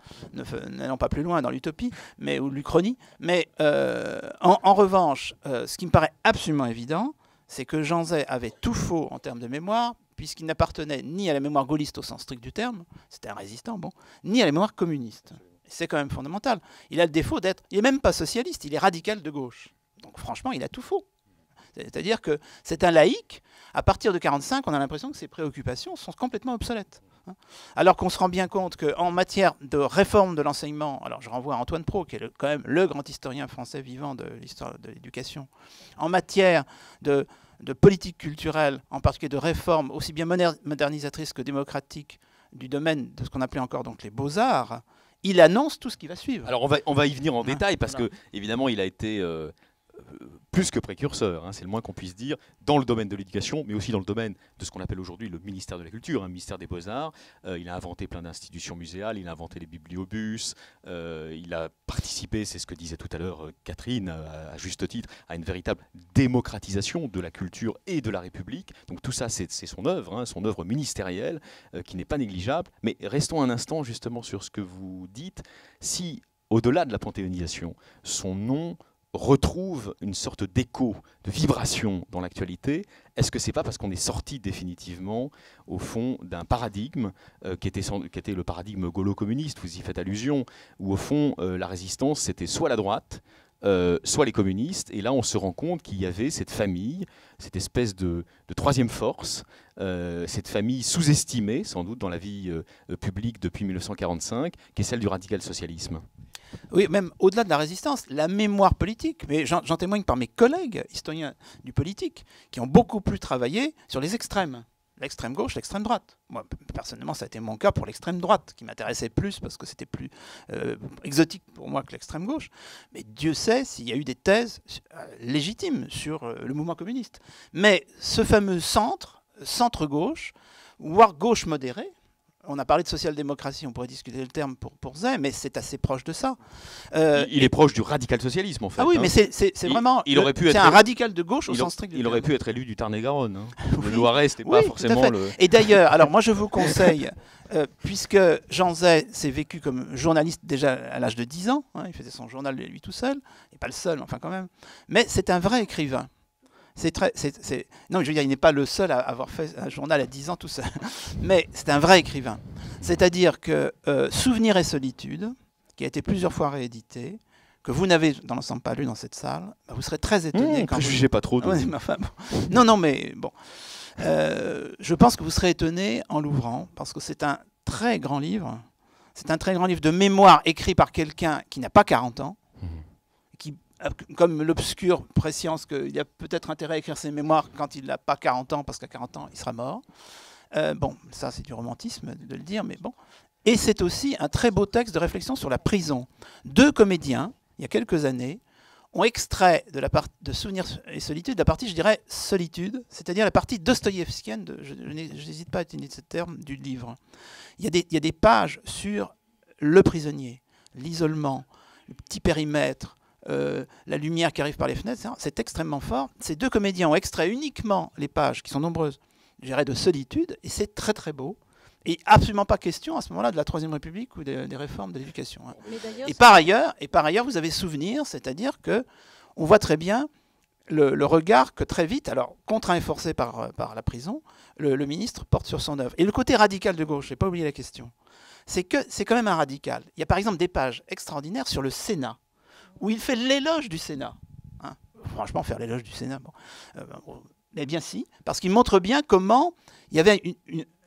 N'allons pas plus loin dans l'utopie ou l'Uchronie. Mais en revanche, ce qui me paraît absolument évident, c'est que Jean Zay avait tout faux en termes de mémoire, puisqu'il n'appartenait ni à la mémoire gaulliste au sens strict du terme, c'était un résistant, ni à la mémoire communiste. C'est quand même fondamental. Il a le défaut d'être... Il n'est même pas socialiste, il est radical de gauche. Donc franchement, il a tout faux. C'est-à-dire que c'est un laïc. À partir de 1945, on a l'impression que ses préoccupations sont complètement obsolètes. Alors qu'on se rend bien compte qu'en matière de réforme de l'enseignement, alors je renvoie à Antoine Pro, qui est quand même le grand historien français vivant de l'histoire de l'éducation, en matière de politique culturelle, en particulier de réforme aussi bien modernisatrice que démocratique du domaine de ce qu'on appelait encore donc les beaux-arts, il annonce tout ce qui va suivre. Alors on va y venir en détail parce que évidemment il a été plus que précurseur, c'est le moins qu'on puisse dire, dans le domaine de l'éducation, mais aussi dans le domaine de ce qu'on appelle aujourd'hui le ministère de la Culture, ministère des Beaux-Arts. Il a inventé plein d'institutions muséales, il a inventé les bibliobus, il a participé, c'est ce que disait tout à l'heure Catherine, à juste titre, à une véritable démocratisation de la culture et de la République. Donc tout ça, c'est son œuvre ministérielle, qui n'est pas négligeable. Mais restons un instant justement sur ce que vous dites. Si, au-delà de la panthéonisation, son nom retrouve une sorte d'écho, de vibration dans l'actualité, est-ce que c'est pas parce qu'on est sorti définitivement, au fond, d'un paradigme qui était le paradigme gaulo-communiste, vous y faites allusion, où au fond, la résistance, c'était soit la droite, soit les communistes, et là on se rend compte qu'il y avait cette famille, cette espèce de troisième force, cette famille sous-estimée, sans doute, dans la vie publique depuis 1945, qui est celle du radical socialisme. Oui, même au-delà de la résistance, la mémoire politique. Mais j'en témoigne par mes collègues historiens du politique qui ont beaucoup plus travaillé sur les extrêmes. L'extrême gauche, l'extrême droite. Moi, personnellement, ça a été mon cas pour l'extrême droite, qui m'intéressait plus parce que c'était plus exotique pour moi que l'extrême gauche. Mais Dieu sait s'il y a eu des thèses légitimes sur le mouvement communiste. Mais ce fameux centre-gauche, voire gauche modérée, on a parlé de social-démocratie, on pourrait discuter le terme pour Zay, mais c'est assez proche de ça. Il est proche du radical-socialisme, en fait. Ah oui, mais c'est vraiment... C'est un radical de gauche au sens strict du terme. Il aurait pu être élu du Tarn-et-Garonne. Le Loiret, c'était pas forcément le... Et d'ailleurs, alors moi je vous conseille, puisque Jean Zay s'est vécu comme journaliste déjà à l'âge de 10 ans, il faisait son journal lui tout seul, et pas le seul, enfin quand même, mais c'est un vrai écrivain. Non, je veux dire, il n'est pas le seul à avoir fait un journal à 10 ans tout seul. Mais c'est un vrai écrivain. C'est-à-dire que Souvenir et solitude, qui a été plusieurs fois réédité, que vous n'avez dans l'ensemble pas lu dans cette salle, vous serez très étonné. Quand je ne pas trop. Non, mais bon. Je pense que vous serez étonné en l'ouvrant, parce que c'est un très grand livre. C'est un très grand livre de mémoire écrit par quelqu'un qui n'a pas 40 ans, qui, comme l'obscure préscience qu'il y a peut-être intérêt à écrire ses mémoires quand il n'a pas 40 ans, parce qu'à 40 ans, il sera mort. Bon, ça c'est du romantisme de le dire, mais bon. Et c'est aussi un très beau texte de réflexion sur la prison. 2 comédiens, il y a quelques années, ont extrait de Souvenirs et solitude, la partie, je dirais, solitude, c'est-à-dire la partie dostoïevskienne, je n'hésite pas à utiliser ce terme, du livre. Il y a des pages sur le prisonnier, l'isolement, le petit périmètre, la lumière qui arrive par les fenêtres, c'est extrêmement fort. Ces 2 comédiens ont extrait uniquement les pages, qui sont nombreuses, je dirais, de solitude, et c'est très très beau. Et absolument pas question à ce moment-là de la Troisième République ou des réformes de l'éducation. Et par ailleurs, vous avez souvenir, c'est-à-dire que on voit très bien le regard que très vite, alors contraint et forcé par la prison, le ministre porte sur son œuvre. Et le côté radical de gauche, je n'ai pas oublié la question, c'est que c'est quand même un radical. Il y a par exemple des pages extraordinaires sur le Sénat, où il fait l'éloge du Sénat. Franchement, faire l'éloge du Sénat, eh bien si, parce qu'il montre bien comment il y avait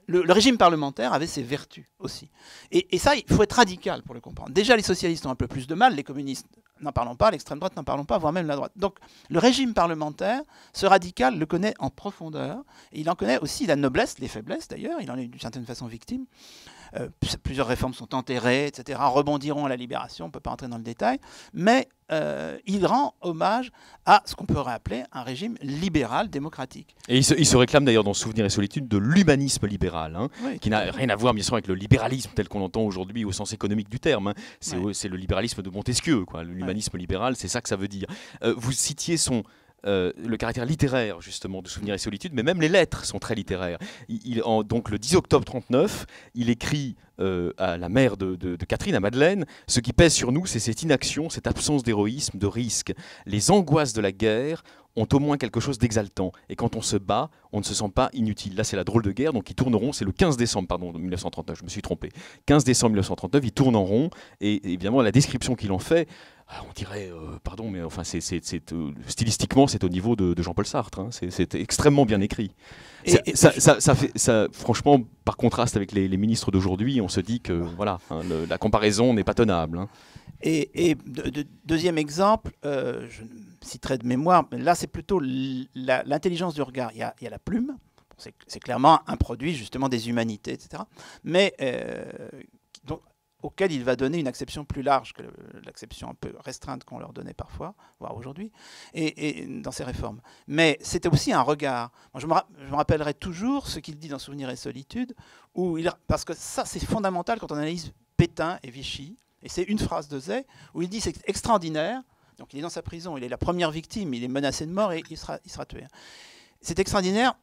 le régime parlementaire avait ses vertus aussi. Et ça, il faut être radical pour le comprendre. Déjà, les socialistes ont un peu plus de mal, les communistes n'en parlons pas, l'extrême droite n'en parlons pas, voire même la droite. Donc le régime parlementaire, ce radical le connaît en profondeur, et il en connaît aussi la noblesse, les faiblesses d'ailleurs, il en est d'une certaine façon victime. Plusieurs réformes sont enterrées, etc., rebondiront à la libération, on ne peut pas entrer dans le détail, mais il rend hommage à ce qu'on pourrait appeler un régime libéral démocratique. Et il se réclame d'ailleurs dans Souvenirs et solitude de l'humanisme libéral, hein, Oui, qui n'a rien à voir bien sûr avec le libéralisme tel qu'on l'entend aujourd'hui au sens économique du terme. Hein. C'est le libéralisme de Montesquieu, quoi. L'humanisme libéral, c'est ça que ça veut dire. Vous citiez le caractère littéraire justement de Souvenirs et solitude, mais même les lettres sont très littéraires. Donc le 10 octobre 1939, il écrit à la mère de Catherine, à Madeleine: ce qui pèse sur nous, c'est cette inaction, cette absence d'héroïsme, de risque. Les angoisses de la guerre ont au moins quelque chose d'exaltant. Et quand on se bat, on ne se sent pas inutile. Là, c'est la drôle de guerre, donc ils tournent en rond. C'est le 15 décembre, pardon, 1939, je me suis trompé. 15 décembre 1939, ils tournent en rond. Et évidemment, la description qu'il en fait, on dirait, pardon, mais enfin, stylistiquement, c'est au niveau de Jean-Paul Sartre. Hein. C'est extrêmement bien écrit. Ça, franchement, par contraste avec les ministres d'aujourd'hui, on se dit que voilà, hein, la comparaison n'est pas tenable. Hein. Et deuxième exemple, je citerai de mémoire, mais là c'est plutôt l'intelligence du regard. Il y a la plume, c'est clairement un produit justement des humanités, etc. Mais auquel il va donner une acception plus large que l'acception un peu restreinte qu'on leur donnait parfois, voire aujourd'hui, et dans ses réformes. Mais c'était aussi un regard. Moi, je me rappellerai toujours ce qu'il dit dans Souvenirs et solitude, parce que ça c'est fondamental quand on analyse Pétain et Vichy. Et c'est une phrase de Zay où il dit c'est extraordinaire. Donc il est dans sa prison, il est la première victime, il est menacé de mort et il sera tué. C'est extraordinaire.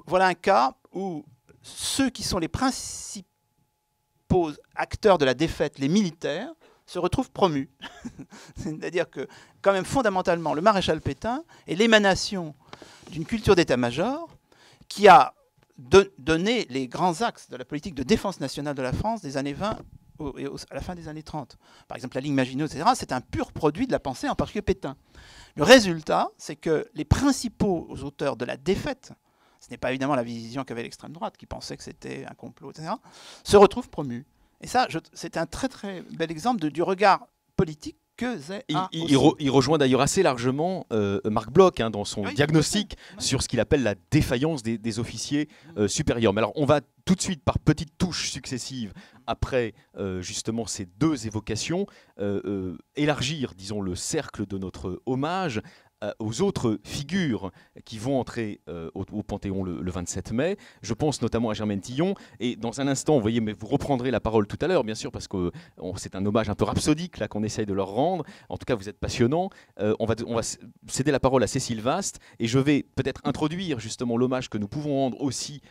Voilà un cas où ceux qui sont les principaux acteurs de la défaite, les militaires, se retrouvent promus. C'est-à-dire que, quand même, fondamentalement, le maréchal Pétain est l'émanation d'une culture d'état-major qui a donné les grands axes de la politique de défense nationale de la France des années 20 à la fin des années 30. Par exemple, la ligne Maginot, etc., c'est un pur produit de la pensée, en particulier Pétain. Le résultat, c'est que les principaux auteurs de la défaite, ce n'est pas évidemment la vision qu'avait l'extrême droite, qui pensait que c'était un complot, etc., se retrouvent promus. Et ça, c'est un très très bel exemple du regard politique que Zay a il rejoint d'ailleurs assez largement Marc Bloch hein, dans son diagnostic sur ce qu'il appelle la défaillance des officiers supérieurs. Mais alors, on va tout de suite, par petites touches successives, après justement ces deux évocations, élargir, disons, le cercle de notre hommage aux autres figures qui vont entrer au Panthéon le 27 mai. Je pense notamment à Germaine Tillon. Et dans un instant, vous voyez, mais vous reprendrez la parole tout à l'heure, bien sûr, parce que c'est un hommage un peu rhapsodique là qu'on essaye de leur rendre. En tout cas, vous êtes passionnants. On va céder la parole à Cécile Vaste. Et je vais peut-être introduire justement l'hommage que nous pouvons rendre aussi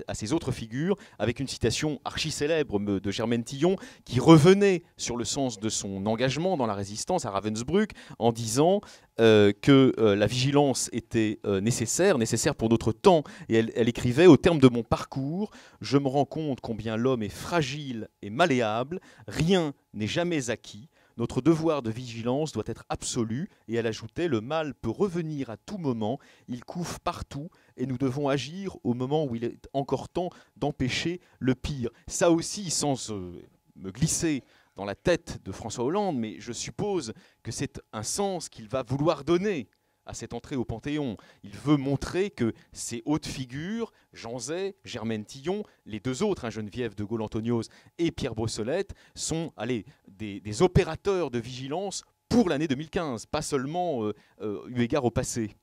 à ces autres figures, avec une citation archi-célèbre de Germaine Tillon, qui revenait sur le sens de son engagement dans la résistance à Ravensbrück, en disant que la vigilance était nécessaire pour notre temps. Et elle écrivait: au terme de mon parcours, je me rends compte combien l'homme est fragile et malléable, rien n'est jamais acquis. Notre devoir de vigilance doit être absolu. Et elle ajoutait: le mal peut revenir à tout moment, il couve partout, et nous devons agir au moment où il est encore temps d'empêcher le pire. Ça aussi, sans me glisser dans la tête de François Hollande, mais je suppose que c'est un sens qu'il va vouloir donner à cette entrée au Panthéon. Il veut montrer que ces hautes figures, Jean Zay, Germaine Tillon, les deux autres, Geneviève de Gaulle-Antonios et Pierre Brossolette, sont des opérateurs de vigilance pour l'année 2015, pas seulement eu égard au passé.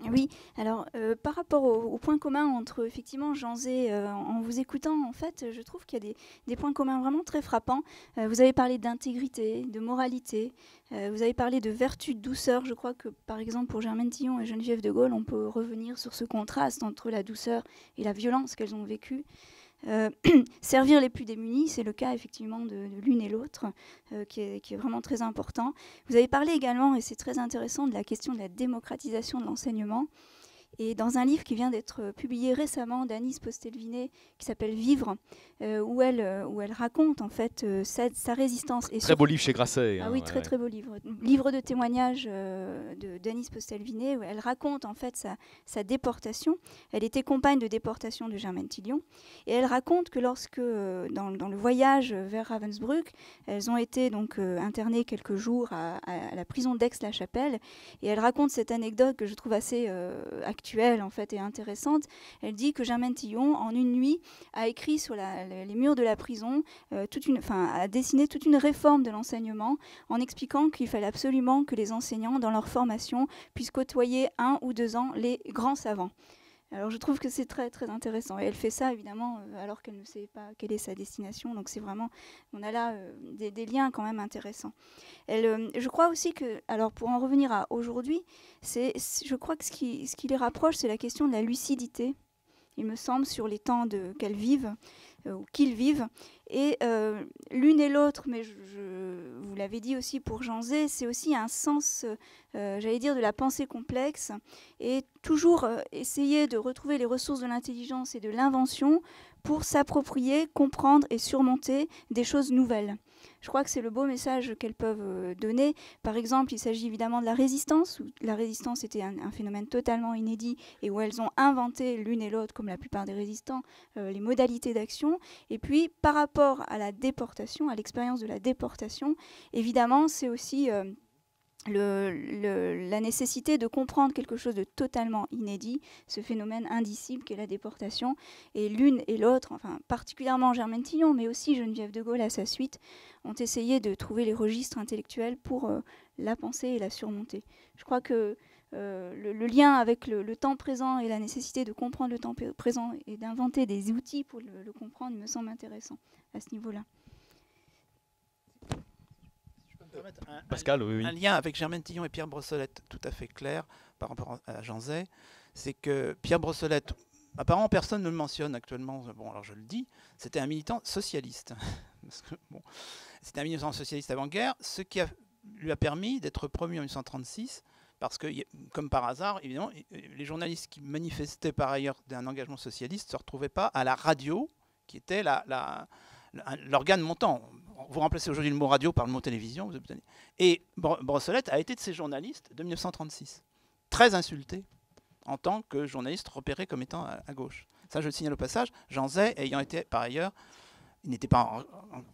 Oui, alors par rapport au point commun entre effectivement Jean Zay, en vous écoutant, en fait, je trouve qu'il y a des points communs vraiment très frappants. Vous avez parlé d'intégrité, de moralité, vous avez parlé de vertu, de douceur. Je crois que par exemple pour Germaine Tillon et Geneviève de Gaulle, on peut revenir sur ce contraste entre la douceur et la violence qu'elles ont vécue. Servir les plus démunis, c'est le cas effectivement de l'une et l'autre, qui est vraiment très important. Vous avez parlé également, et c'est très intéressant, de la question de la démocratisation de l'enseignement. Et dans un livre qui vient d'être publié récemment d'Anis Postelvinet, qui s'appelle Vivre, où elle raconte en fait sa résistance. Et Très beau livre chez Grasset. Ah oui, très très beau livre. Livre de témoignages d'Anis Postelvinet, où elle raconte en fait sa déportation. Elle était compagne de déportation de Germaine Tillion. Et elle raconte que lorsque, dans le voyage vers Ravensbrück, elles ont été donc internées quelques jours à la prison d'Aix-la-Chapelle. Et elle raconte cette anecdote que je trouve assez actuelle en fait et intéressante. Elle dit que Germaine Tillion, en une nuit, a écrit sur les murs de la prison, a dessiné toute une réforme de l'enseignement en expliquant qu'il fallait absolument que les enseignants, dans leur formation, puissent côtoyer 1 ou 2 ans les grands savants. Alors je trouve que c'est très très intéressant. Et elle fait ça évidemment alors qu'elle ne sait pas quelle est sa destination. Donc c'est vraiment, on a là des liens quand même intéressants. Je crois aussi que, alors pour en revenir à aujourd'hui, je crois que ce qui les rapproche, c'est la question de la lucidité. Il me semble, sur les temps qu'elles vivent, ou qu'ils vivent. Et l'une et l'autre, mais vous l'avez dit aussi pour Jean Zay, c'est aussi un sens, j'allais dire, de la pensée complexe, et toujours essayer de retrouver les ressources de l'intelligence et de l'invention pour s'approprier, comprendre et surmonter des choses nouvelles. Je crois que c'est le beau message qu'elles peuvent donner. Par exemple, il s'agit évidemment de la résistance, où la résistance était un phénomène totalement inédit et où elles ont inventé l'une et l'autre, comme la plupart des résistants, les modalités d'action. Et puis, par rapport à la déportation, à l'expérience de la déportation, évidemment, c'est aussi la nécessité de comprendre quelque chose de totalement inédit, ce phénomène indicible qu'est la déportation. Et l'une et l'autre, enfin particulièrement Germaine Tillion, mais aussi Geneviève de Gaulle à sa suite, ont essayé de trouver les registres intellectuels pour la penser et la surmonter. Je crois que le lien avec le temps présent et la nécessité de comprendre le temps présent et d'inventer des outils pour le comprendre me semble intéressant à ce niveau-là. Pascal, oui. Un lien avec Germaine Tillion et Pierre Brossolette tout à fait clair par rapport à Jean Zay, c'est que Pierre Brossolette, apparemment personne ne le mentionne actuellement, bon alors je le dis, c'était un militant socialiste. Parce que, bon, c'était un militant socialiste avant-guerre, ce qui lui a permis d'être promu en 1936, parce que, comme par hasard, évidemment, les journalistes qui manifestaient par ailleurs d'un engagement socialiste ne se retrouvaient pas à la radio, qui était l'organe montant. Vous remplacez aujourd'hui le mot radio par le mot télévision. Et Brossolette a été de ces journalistes de 1936, très insulté en tant que journaliste repéré comme étant à gauche. Ça, je le signale au passage. Jean Zay, ayant été par ailleurs, il n'était pas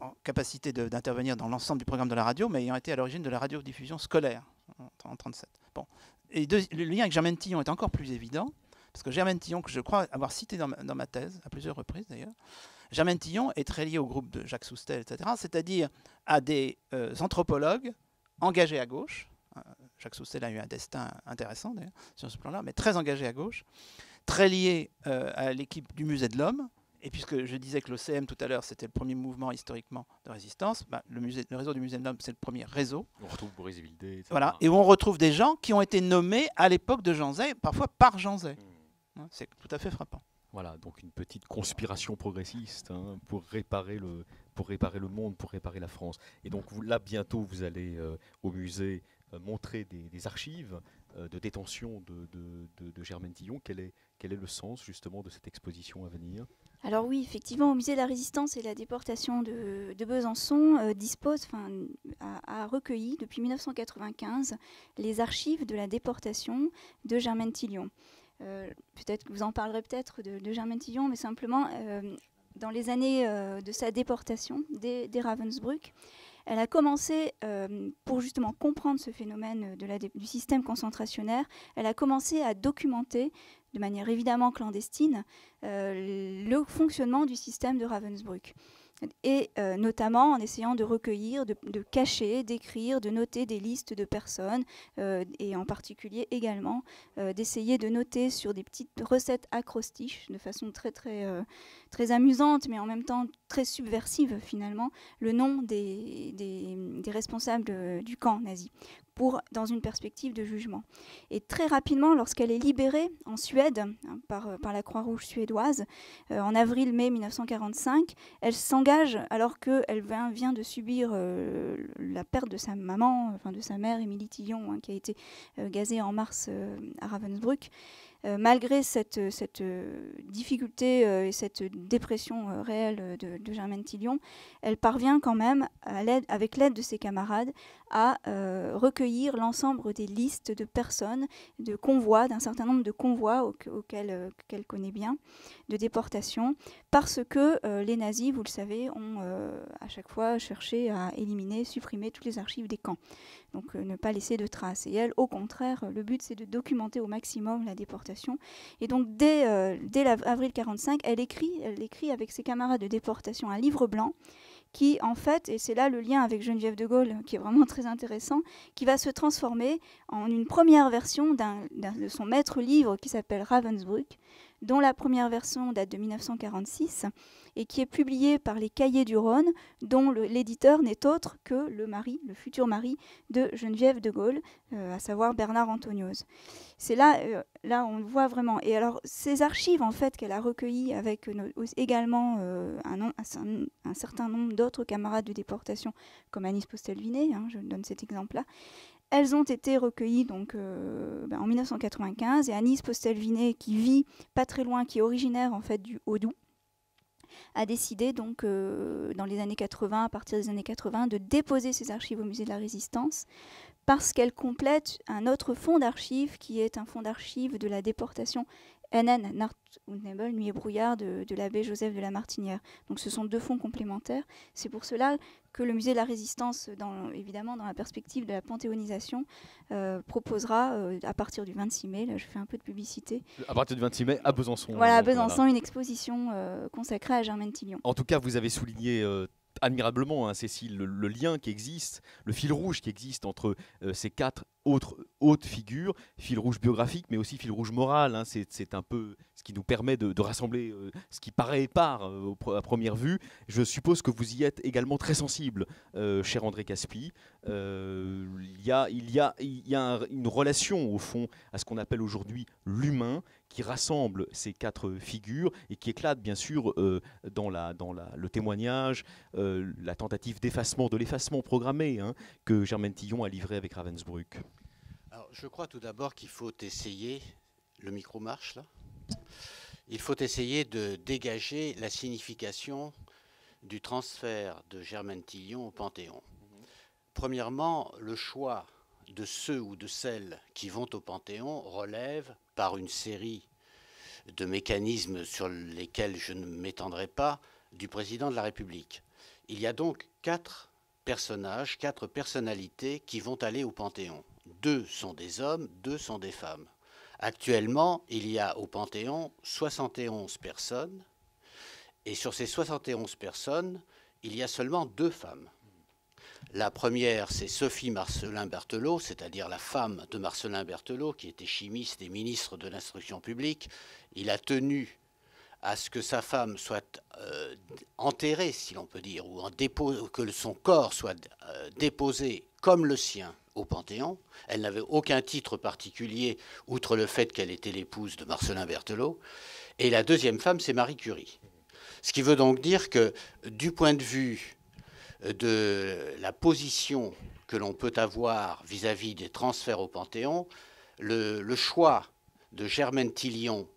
en capacité d'intervenir dans l'ensemble du programme de la radio, mais ayant été à l'origine de la radiodiffusion scolaire en 1937. Bon. Et le lien avec Germaine Tillion est encore plus évident, parce que Germaine Tillion, que je crois avoir cité dans ma thèse, à plusieurs reprises d'ailleurs, Germaine Tillion est très liée au groupe de Jacques Soustelle, etc., c'est-à-dire à des anthropologues engagés à gauche. Jacques Soustelle a eu un destin intéressant d'ailleurs sur ce plan-là, mais très engagé à gauche, très lié à l'équipe du Musée de l'Homme. Et puisque je disais que l'OCM tout à l'heure, c'était le premier mouvement historiquement de résistance, le réseau du Musée de l'Homme, c'est le premier réseau. On retrouve Boris Wilde, etc. Voilà, et où on retrouve des gens qui ont été nommés à l'époque de Jean Zay, parfois par Jean Zay. C'est tout à fait frappant. Voilà, donc une petite conspiration progressiste pour réparer le monde, pour réparer la France. Et donc là, bientôt, vous allez au musée montrer des archives de détention de Germaine Tillion. Quel est le sens justement de cette exposition à venir ? Alors oui, effectivement, au musée de la Résistance et de la déportation de Besançon a recueilli depuis 1995 les archives de la déportation de Germaine Tillion. Peut-être que vous en parlerez peut-être de Germaine Tillion, mais simplement dans les années de sa déportation des Ravensbrück, elle a commencé, pour justement comprendre ce phénomène du système concentrationnaire, elle a commencé à documenter, de manière évidemment clandestine, le fonctionnement du système de Ravensbrück. Et notamment en essayant de recueillir, de cacher, d'écrire, de noter des listes de personnes, et en particulier également d'essayer de noter sur des petites recettes acrostiches, de façon très, très, très amusante, mais en même temps très subversive finalement, le nom des responsables du camp nazi, dans une perspective de jugement. Et très rapidement, lorsqu'elle est libérée en Suède par la Croix-Rouge suédoise, en avril-mai 1945, elle s'engage, alors qu'elle vient de subir la perte de sa maman, de sa mère, Émilie Tillion, qui a été gazée en mars à Ravensbrück. malgré cette difficulté et cette dépression réelle de Germaine Tillion, elle parvient quand même, avec l'aide de ses camarades, à recueillir l'ensemble des listes de personnes, de convois, d'un certain nombre de convois qu'elle connaît bien, de déportation, parce que les nazis, vous le savez, ont à chaque fois cherché à éliminer, supprimer toutes les archives des camps. Donc ne pas laisser de traces. Et elle, au contraire, le but c'est de documenter au maximum la déportation. Et donc dès avril 1945, elle écrit avec ses camarades de déportation un livre blanc qui, en fait, et c'est là le lien avec Geneviève de Gaulle qui est vraiment très intéressant, qui va se transformer en une première version de son maître livre qui s'appelle Ravensbrück, dont la première version date de 1946 et qui est publiée par les Cahiers du Rhône, dont l'éditeur n'est autre que le futur mari de Geneviève de Gaulle, à savoir Bernard Anthonioz. C'est là on le voit vraiment. Et alors, ces archives en fait qu'elle a recueillies avec également un certain nombre d'autres camarades de déportation, comme Anis Postel-Vinet, je donne cet exemple-là. Elles ont été recueillies donc, en 1995, et Anis Postel-Vinet, qui vit pas très loin, qui est originaire en fait du Haut-Doubs, a décidé donc dans les années 80, à partir des années 80, de déposer ses archives au Musée de la Résistance, parce qu'elle complète un autre fonds d'archives qui est un fonds d'archives de la déportation NN, Nacht und Nebel, Nuit et brouillard, de l'abbé Joseph de la Martinière. Donc ce sont deux fonds complémentaires. C'est pour cela que le Musée de la Résistance, évidemment dans la perspective de la panthéonisation, proposera à partir du 26 mai, là je fais un peu de publicité. À partir du 26 mai, à Besançon. Voilà, à Besançon, une exposition consacrée à Germaine Tillion. En tout cas, vous avez souligné admirablement, Cécile, le lien qui existe, le fil rouge qui existe entre ces quatre autres hautes figures, fil rouge biographique, mais aussi fil rouge moral. C'est un peu ce qui nous permet de rassembler ce qui paraît épars à première vue. Je suppose que vous y êtes également très sensible, cher André Caspi. Il y a une relation, au fond, à ce qu'on appelle aujourd'hui l'humain, qui rassemble ces quatre figures et qui éclate bien sûr dans le témoignage, la tentative d'effacement, de l'effacement programmé que Germaine Tillion a livré avec Ravensbrück. Alors, je crois tout d'abord qu'il faut essayer, le micro marche là, il faut essayer de dégager la signification du transfert de Germaine Tillion au Panthéon. Premièrement, le choix de ceux ou de celles qui vont au Panthéon relève, par une série de mécanismes sur lesquels je ne m'étendrai pas, du président de la République. Il y a donc quatre personnages, quatre personnalités qui vont aller au Panthéon. 2 sont des hommes, 2 sont des femmes. Actuellement, il y a au Panthéon 71 personnes, et sur ces 71 personnes, il y a seulement 2 femmes. La première, c'est Sophie Marcellin Berthelot, c'est-à-dire la femme de Marcellin Berthelot, qui était chimiste et ministre de l'Instruction publique. Il a tenu à ce que sa femme soit enterrée, si l'on peut dire, ou que son corps soit déposé comme le sien au Panthéon. Elle n'avait aucun titre particulier, outre le fait qu'elle était l'épouse de Marcellin Berthelot. Et la deuxième femme, c'est Marie Curie. Ce qui veut donc dire que, du point de vue de la position que l'on peut avoir vis-à-vis des transferts au Panthéon, le choix de Germaine Tillion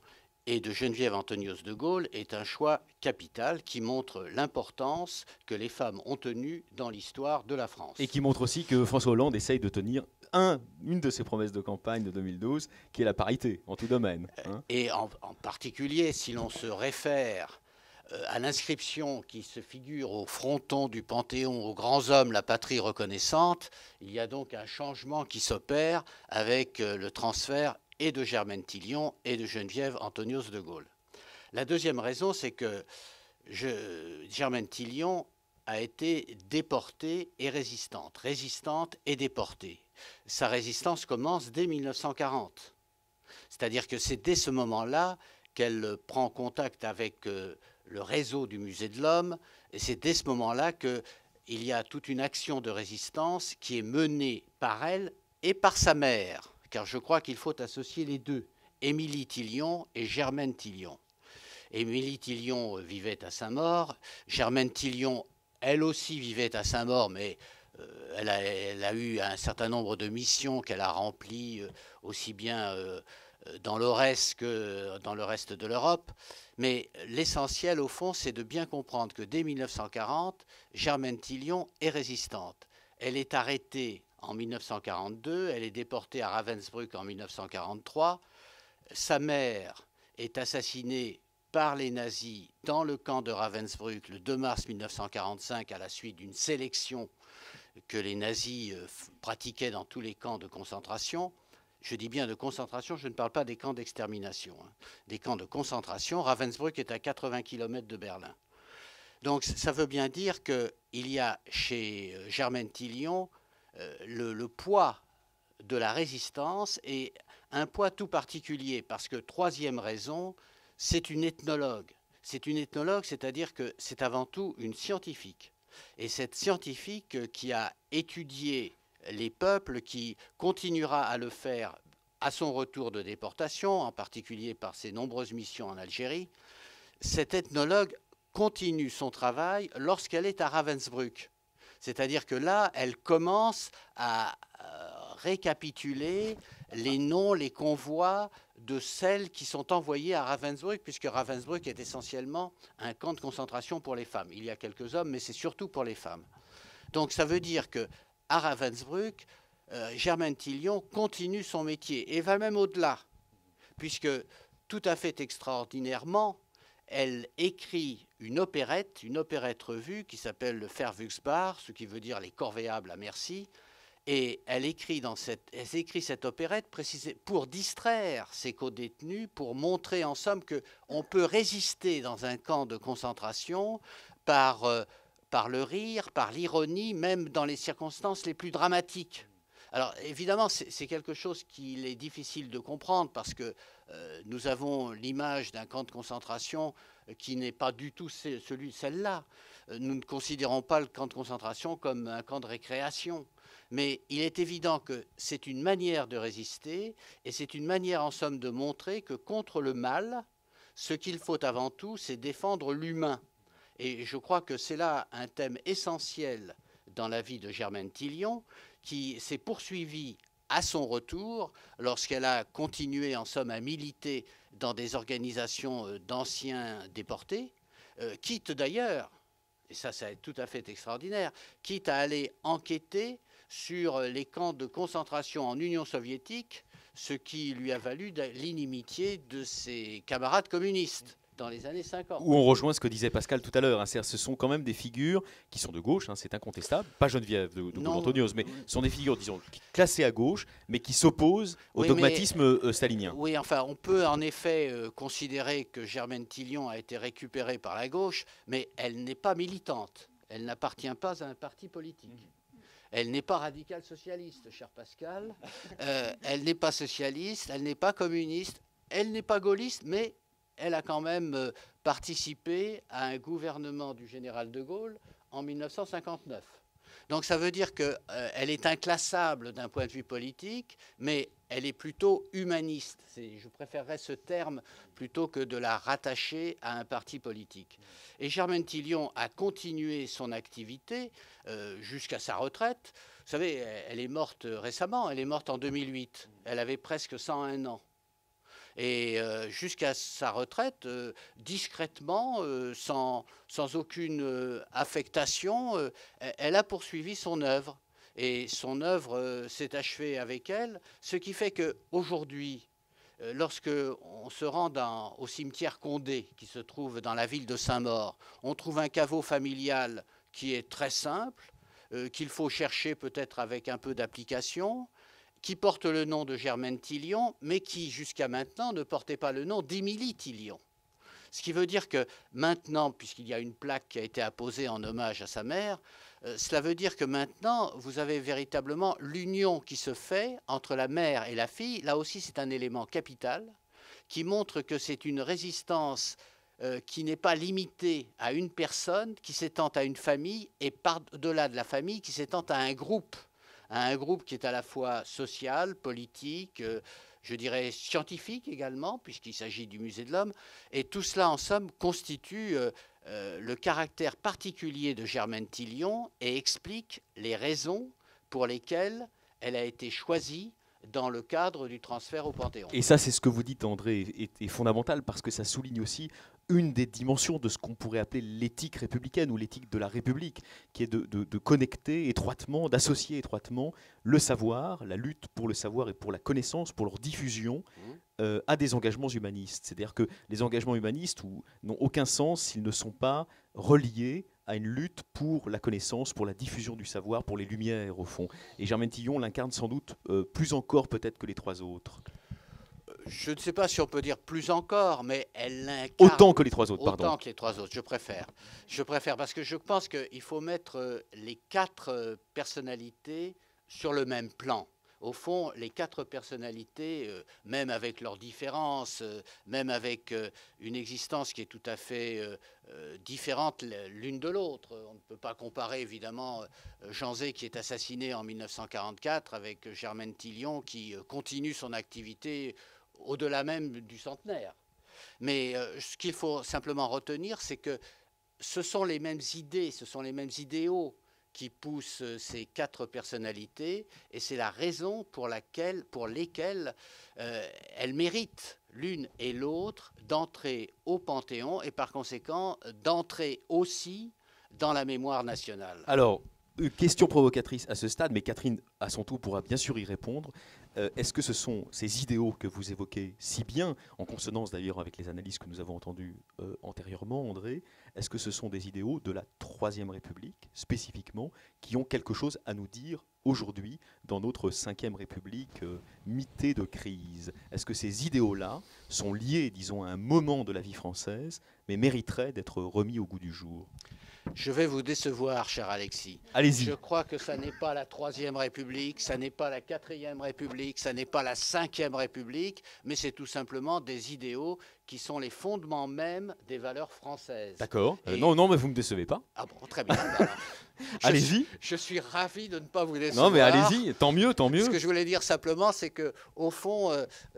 et de Geneviève Anthonioz de Gaulle est un choix capital qui montre l'importance que les femmes ont tenue dans l'histoire de la France. Et qui montre aussi que François Hollande essaye de tenir une de ses promesses de campagne de 2012, qui est la parité en tout domaine. Et en particulier, si l'on se réfère à l'inscription qui se figure au fronton du Panthéon aux grands hommes, la patrie reconnaissante, il y a donc un changement qui s'opère avec le transfert et de Germaine Tillion et de Geneviève Anthonioz de Gaulle. La deuxième raison, c'est que Germaine Tillion a été déportée et résistante et déportée. Sa résistance commence dès 1940. C'est-à-dire que c'est dès ce moment-là qu'elle prend contact avec le réseau du Musée de l'Homme, et c'est dès ce moment-là qu'il y a toute une action de résistance qui est menée par elle et par sa mère, car je crois qu'il faut associer les deux, Émilie Tillion et Germaine Tillion. Émilie Tillion vivait à Saint-Maur, Germaine Tillion, elle aussi vivait à Saint-Maur, mais elle a eu un certain nombre de missions qu'elle a remplies, aussi bien dans l'Aurès que dans le reste de l'Europe. Mais l'essentiel, au fond, c'est de bien comprendre que dès 1940, Germaine Tillion est résistante. Elle est arrêtée en 1942, elle est déportée à Ravensbrück en 1943. Sa mère est assassinée par les nazis dans le camp de Ravensbrück le 2 mars 1945 à la suite d'une sélection que les nazis pratiquaient dans tous les camps de concentration. Je dis bien de concentration, je ne parle pas des camps d'extermination. Des camps de concentration, Ravensbrück est à 80 km de Berlin. Donc ça veut bien dire qu'il y a chez Germaine Tillion le poids de la résistance et un poids tout particulier parce que, troisième raison, c'est une ethnologue. C'est une ethnologue, c'est-à-dire que c'est avant tout une scientifique. Et cette scientifique qui a étudié les peuples, qui continuera à le faire à son retour de déportation, en particulier par ses nombreuses missions en Algérie, cette ethnologue continue son travail lorsqu'elle est à Ravensbrück. C'est-à-dire que là, elle commence à récapituler les noms, les convois de celles qui sont envoyées à Ravensbrück, puisque Ravensbrück est essentiellement un camp de concentration pour les femmes. Il y a quelques hommes, mais c'est surtout pour les femmes. Donc ça veut dire qu'à Ravensbrück, Germaine Tillion continue son métier et va même au-delà, puisque tout à fait extraordinairement, elle écrit une opérette revue qui s'appelle le Verwüchsbar, ce qui veut dire les corvéables à merci. Et elle écrit cette opérette précisée pour distraire ses codétenus, pour montrer en somme qu'on peut résister dans un camp de concentration par le rire, par l'ironie, même dans les circonstances les plus dramatiques. Alors évidemment, c'est quelque chose qu'il est difficile de comprendre parce que nous avons l'image d'un camp de concentration qui n'est pas du tout celle-là. Nous ne considérons pas le camp de concentration comme un camp de récréation. Mais il est évident que c'est une manière de résister et c'est une manière en somme de montrer que contre le mal, ce qu'il faut avant tout, c'est défendre l'humain. Et je crois que c'est là un thème essentiel dans la vie de Germaine Tillion qui s'est poursuivie à son retour lorsqu'elle a continué en somme à militer dans des organisations d'anciens déportés, quitte d'ailleurs, et ça c'est tout à fait extraordinaire, quitte à aller enquêter sur les camps de concentration en Union soviétique, ce qui lui a valu l'inimitié de ses camarades communistes dans les années 50. Où on rejoint ce que disait Pascal tout à l'heure. Hein, ce sont quand même des figures qui sont de gauche, hein, c'est incontestable. Pas Geneviève de Gaulle-Antonios, mais ce sont des figures, disons, classées à gauche, mais qui s'opposent au dogmatisme stalinien. Oui, enfin, on peut en effet considérer que Germaine Tillion a été récupérée par la gauche, mais elle n'est pas militante. Elle n'appartient pas à un parti politique. Elle n'est pas radicale socialiste, cher Pascal. Elle n'est pas socialiste, elle n'est pas communiste, elle n'est pas gaulliste, mais elle a quand même participé à un gouvernement du général de Gaulle en 1959. Donc ça veut dire qu'elle est inclassable d'un point de vue politique, mais elle est plutôt humaniste. Je préférerais ce terme plutôt que de la rattacher à un parti politique. Et Germaine Tillion a continué son activité jusqu'à sa retraite. Vous savez, elle est morte récemment, elle est morte en 2008. Elle avait presque 101 ans. Et jusqu'à sa retraite, discrètement, sans aucune affectation, elle a poursuivi son œuvre. Et son œuvre s'est achevée avec elle, ce qui fait qu'aujourd'hui, lorsque on se rend au cimetière Condé, qui se trouve dans la ville de Saint-Maur, on trouve un caveau familial qui est très simple, qu'il faut chercher peut-être avec un peu d'application, qui porte le nom de Germaine Tillion, mais qui, jusqu'à maintenant, ne portait pas le nom d'Émilie Tillion. Ce qui veut dire que maintenant, puisqu'il y a une plaque qui a été apposée en hommage à sa mère, cela veut dire que maintenant, vous avez véritablement l'union qui se fait entre la mère et la fille. Là aussi, c'est un élément capital qui montre que c'est une résistance qui n'est pas limitée à une personne, qui s'étend à une famille, et par-delà de la famille, qui s'étend à un groupe qui est à la fois social, politique, je dirais scientifique également, puisqu'il s'agit du Musée de l'Homme. Et tout cela, en somme, constitue le caractère particulier de Germaine Tillion et explique les raisons pour lesquelles elle a été choisie dans le cadre du transfert au Panthéon. Et ça, c'est ce que vous dites, André, est fondamental parce que ça souligne aussi une des dimensions de ce qu'on pourrait appeler l'éthique républicaine ou l'éthique de la République, qui est de connecter étroitement, d'associer étroitement le savoir, la lutte pour le savoir et pour la connaissance, pour leur diffusion, à des engagements humanistes. C'est-à-dire que les engagements humanistes n'ont aucun sens s'ils ne sont pas reliés à une lutte pour la connaissance, pour la diffusion du savoir, pour les lumières, au fond. Et Germaine Tillon l'incarne sans doute plus encore peut-être que les trois autres. Je ne sais pas si on peut dire plus encore, mais elle l'incarne. Autant que les trois autres, pardon. Autant que les trois autres, je préfère. Je préfère parce que je pense qu'il faut mettre les quatre personnalités sur le même plan. Au fond, les quatre personnalités, même avec leurs différences, même avec une existence qui est tout à fait différente l'une de l'autre. On ne peut pas comparer évidemment Jean Zay qui est assassiné en 1944 avec Germaine Tillon qui continue son activité au-delà même du centenaire. Mais ce qu'il faut simplement retenir, c'est que ce sont les mêmes idées, ce sont les mêmes idéaux qui poussent ces quatre personnalités, et c'est la raison pour lesquelles elles méritent l'une et l'autre d'entrer au Panthéon et par conséquent d'entrer aussi dans la mémoire nationale. Alors, question provocatrice à ce stade, mais Catherine, à son tour, pourra bien sûr y répondre. Est-ce que ce sont ces idéaux que vous évoquez si bien, en consonance d'ailleurs avec les analyses que nous avons entendues antérieurement, André, est-ce que ce sont des idéaux de la Troisième République, spécifiquement, qui ont quelque chose à nous dire aujourd'hui dans notre Cinquième République mitée de crise? Est-ce que ces idéaux-là sont liés, disons, à un moment de la vie française, mais mériteraient d'être remis au goût du jour? Je vais vous décevoir, cher Alexis. Allez-y. Je crois que ça n'est pas la Troisième République, ça n'est pas la Quatrième République, ça n'est pas la Cinquième République, mais c'est tout simplement des idéaux qui sont les fondements même des valeurs françaises. D'accord. Non, mais vous ne me décevez pas. Ah bon, très bien. Allez-y. Je suis ravi de ne pas vous décevoir. Non, mais allez-y, tant mieux, tant mieux. Ce que je voulais dire simplement, c'est que au fond,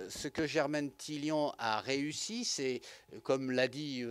ce que Germaine Tillon a réussi, c'est, comme l'a dit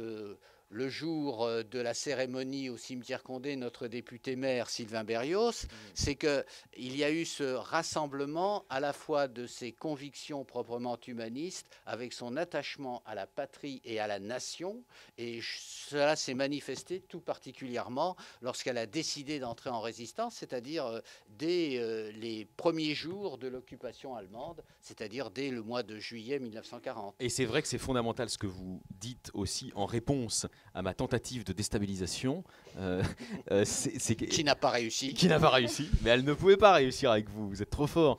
le jour de la cérémonie au cimetière Condé, notre député maire Sylvain Berrios, c'est qu'il y a eu ce rassemblement à la fois de ses convictions proprement humanistes avec son attachement à la patrie et à la nation, et cela s'est manifesté tout particulièrement lorsqu'elle a décidé d'entrer en résistance, c'est-à-dire dès les premiers jours de l'occupation allemande, c'est-à-dire dès le mois de juillet 1940. Et c'est vrai que c'est fondamental ce que vous dites aussi en réponse à ma tentative de déstabilisation. Qui n'a pas réussi. Qui n'a pas réussi, mais elle ne pouvait pas réussir avec vous, vous êtes trop fort.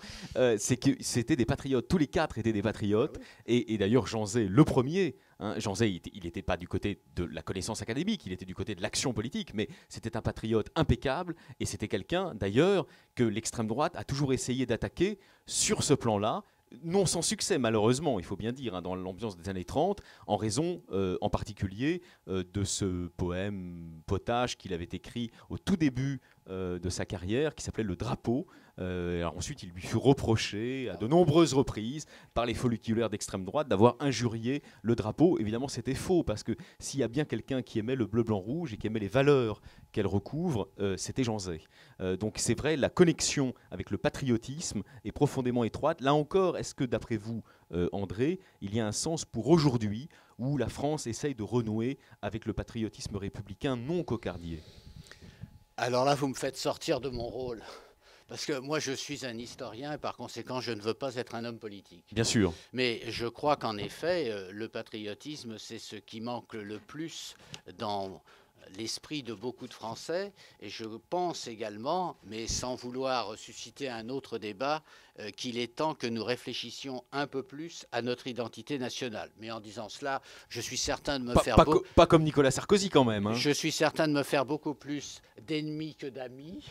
C'est que c'était des patriotes, tous les quatre étaient des patriotes, et d'ailleurs Jean Zay, le premier, Jean Zay, il n'était pas du côté de la connaissance académique, il était du côté de l'action politique, mais c'était un patriote impeccable, et c'était quelqu'un d'ailleurs que l'extrême droite a toujours essayé d'attaquer sur ce plan-là, non sans succès malheureusement, il faut bien dire, dans l'ambiance des années 30, en raison en particulier de ce poème potage qu'il avait écrit au tout début de sa carrière, qui s'appelait Le Drapeau. Alors ensuite, il lui fut reproché à de nombreuses reprises par les folliculaires d'extrême droite d'avoir injurié le drapeau. Évidemment, c'était faux, parce que s'il y a bien quelqu'un qui aimait le bleu, blanc, rouge et qui aimait les valeurs qu'elle recouvre, c'était Jean Zay. Donc c'est vrai, la connexion avec le patriotisme est profondément étroite. Là encore, est-ce que d'après vous, André, il y a un sens pour aujourd'hui où la France essaye de renouer avec le patriotisme républicain non cocardier? Alors là, vous me faites sortir de mon rôle. Parce que moi, je suis un historien et par conséquent, je ne veux pas être un homme politique. Bien sûr. Mais je crois qu'en effet, le patriotisme, c'est ce qui manque le plus dans l'esprit de beaucoup de Français. Et je pense également, mais sans vouloir susciter un autre débat, qu'il est temps que nous réfléchissions un peu plus à notre identité nationale. Mais en disant cela, je suis certain de me faire... Pas comme Nicolas Sarkozy quand même. Hein. Je suis certain de me faire beaucoup plus d'ennemis que d'amis.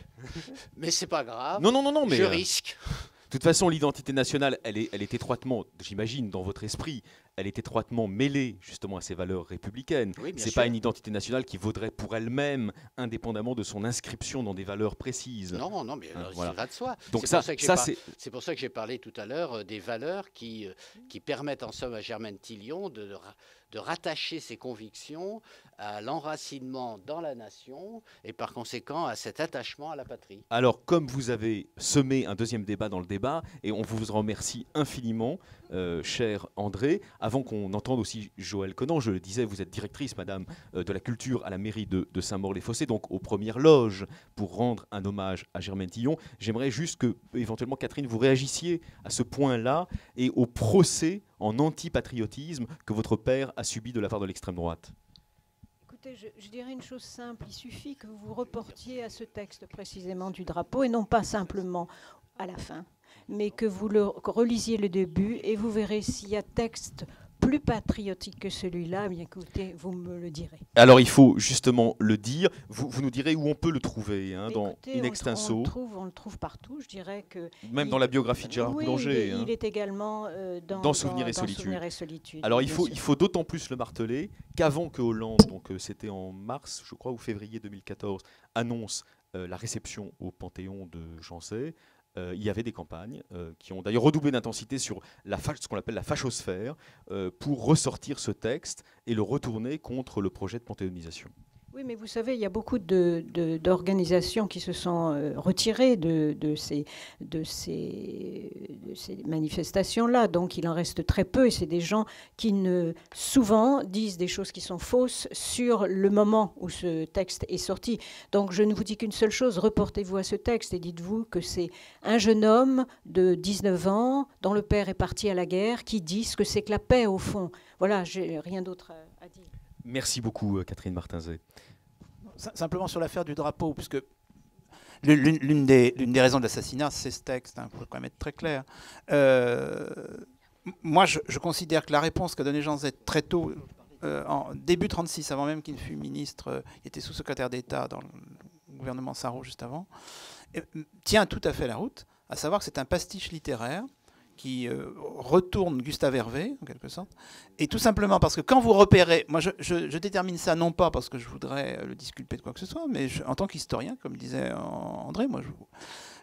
Mais c'est pas grave. Non, mais... Je risque. De toute façon, l'identité nationale, elle est étroitement, j'imagine, dans votre esprit, elle est étroitement mêlée justement à ces valeurs républicaines. Oui, c'est pas une identité nationale qui vaudrait pour elle-même, indépendamment de son inscription dans des valeurs précises. Non, mais voilà. ça va de soi. Donc c'est pour ça que j'ai parlé tout à l'heure des valeurs qui permettent en somme à Germaine Tillon de rattacher ses convictions à l'enracinement dans la nation et par conséquent à cet attachement à la patrie. Alors, comme vous avez semé un deuxième débat dans le débat, et on vous remercie infiniment, cher André, avant qu'on entende aussi Joëlle Conant, je le disais, vous êtes directrice, madame, de la culture à la mairie de Saint-Maur-les-Fossés, donc aux premières loges, pour rendre un hommage à Germaine Tillon. J'aimerais juste que, éventuellement, Catherine, vous réagissiez à ce point-là et au procès en antipatriotisme que votre père a subi de la part de l'extrême droite. Écoutez, je dirais une chose simple, il suffit que vous vous reportiez à ce texte précisément du drapeau, et non pas simplement à la fin, mais que vous relisiez le début, et vous verrez s'il y a texte plus patriotique que celui-là, bien écoutez, vous me le direz. Alors il faut justement le dire, vous nous direz où on peut le trouver, hein, dans In Extenso. On le trouve partout, je dirais que... Même dans la biographie de Gérard Boulanger. Il est également dans Souvenirs et Solitude. Alors il faut d'autant plus le marteler qu'avant que Hollande, donc c'était en mars, je crois, ou février 2014, annonce la réception au Panthéon de Janzay, il y avait des campagnes qui ont d'ailleurs redoublé d'intensité sur ce qu'on appelle la fachosphère pour ressortir ce texte et le retourner contre le projet de panthéonisation. Oui, mais vous savez, il y a beaucoup d'organisations qui se sont retirées de ces manifestations-là. Donc, il en reste très peu. Et c'est des gens qui, souvent, disent des choses qui sont fausses sur le moment où ce texte est sorti. Donc, je ne vous dis qu'une seule chose. Reportez-vous à ce texte et dites-vous que c'est un jeune homme de 19 ans, dont le père est parti à la guerre, qui dit ce que c'est que la paix, au fond. Voilà, j'ai rien d'autre à dire. Merci beaucoup, Catherine Martinzet. Simplement sur l'affaire du drapeau, puisque l'une des raisons de l'assassinat, c'est ce texte, il faut quand même être très clair. Moi, je considère que la réponse qu'a donnée Janzay très tôt, en début 1936, avant même qu'il fût ministre, il était sous-secrétaire d'État dans le gouvernement Sarraut juste avant, tient tout à fait la route, à savoir que c'est un pastiche littéraire qui retourne Gustave Hervé, en quelque sorte, et tout simplement parce que quand vous repérez, moi je détermine ça non pas parce que je voudrais le disculper de quoi que ce soit, mais en tant qu'historien, comme disait André, moi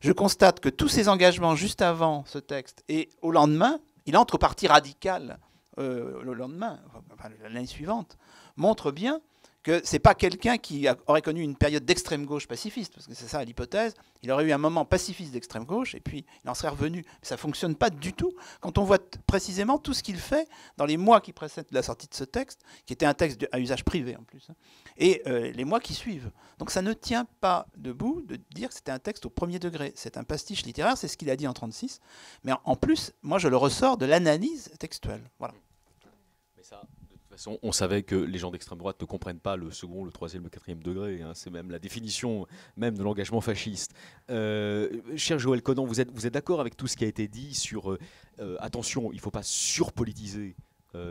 je constate que tous ces engagements juste avant ce texte et au lendemain, il entre au parti radical le lendemain, enfin, l'année suivante, montrent bien que ce n'est pas quelqu'un qui aurait connu une période d'extrême gauche pacifiste, parce que c'est ça l'hypothèse. Il aurait eu un moment pacifiste d'extrême gauche, et puis il en serait revenu. Mais ça ne fonctionne pas du tout quand on voit précisément tout ce qu'il fait dans les mois qui précèdent la sortie de ce texte, qui était un texte à usage privé en plus, et les mois qui suivent. Donc ça ne tient pas debout de dire que c'était un texte au premier degré. C'est un pastiche littéraire, c'est ce qu'il a dit en 1936. Mais en plus, moi je le ressors de l'analyse textuelle. Voilà. Mais ça... De toute façon, on savait que les gens d'extrême droite ne comprennent pas le second, le troisième, le quatrième degré. Hein. C'est même la définition même de l'engagement fasciste. Cher Joëlle Conant, vous êtes d'accord avec tout ce qui a été dit sur attention, il ne faut pas surpolitiser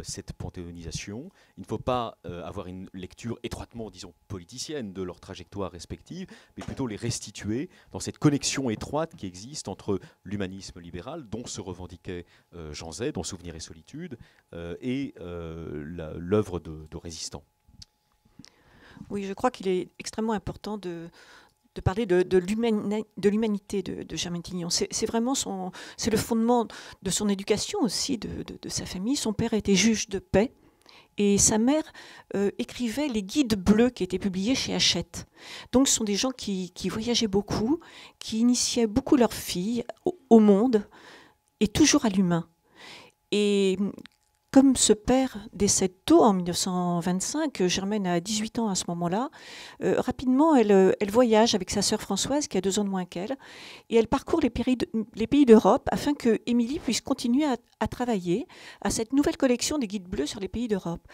cette panthéonisation. Il ne faut pas avoir une lecture étroitement, disons, politicienne de leur trajectoire respective, mais plutôt les restituer dans cette connexion étroite qui existe entre l'humanisme libéral, dont se revendiquait Janzay, dans Souvenirs et Solitude, et l'œuvre de résistants. Oui, je crois qu'il est extrêmement important de parler de l'humanité de Germaine Tillon. C'est vraiment c'est le fondement de son éducation aussi, de sa famille. Son père était juge de paix et sa mère écrivait les guides bleus qui étaient publiés chez Hachette. Donc ce sont des gens qui voyageaient beaucoup, qui initiaient beaucoup leurs filles au monde et toujours à l'humain. Et comme ce père décède tôt en 1925, Germaine a 18 ans à ce moment-là, rapidement elle voyage avec sa sœur Françoise qui a 2 ans de moins qu'elle, et elle parcourt les pays d'Europe afin que Émilie puisse continuer à travailler à cette nouvelle collection des guides bleus sur les pays d'Europe.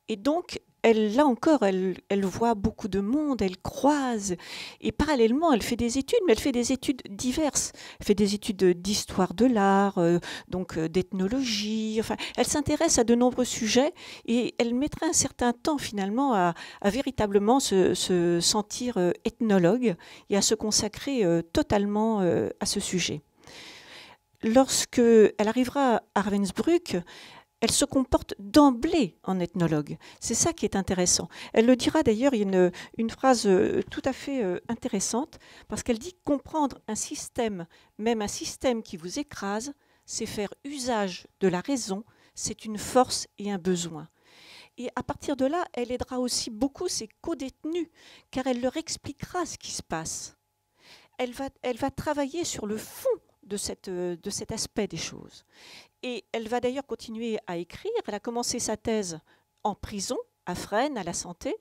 Et donc, là encore, elle voit beaucoup de monde, elle croise, et parallèlement, elle fait des études, mais elle fait des études diverses. Elle fait des études d'histoire de l'art, donc d'ethnologie, enfin, elle s'intéresse à de nombreux sujets, et elle mettrait un certain temps finalement à véritablement se sentir ethnologue et à se consacrer totalement à ce sujet. Lorsqu'elle arrivera à Ravensbrück, elle se comporte d'emblée en ethnologue. C'est ça qui est intéressant. Elle le dira d'ailleurs, il y a une phrase tout à fait intéressante, parce qu'elle dit « Comprendre un système, même un système qui vous écrase, c'est faire usage de la raison, c'est une force et un besoin ». Et à partir de là, elle aidera aussi beaucoup ses co-détenus, car elle leur expliquera ce qui se passe. Elle va travailler sur le fond de cet aspect des choses. Et elle va d'ailleurs continuer à écrire. Elle a commencé sa thèse en prison, à Fresnes, à la Santé.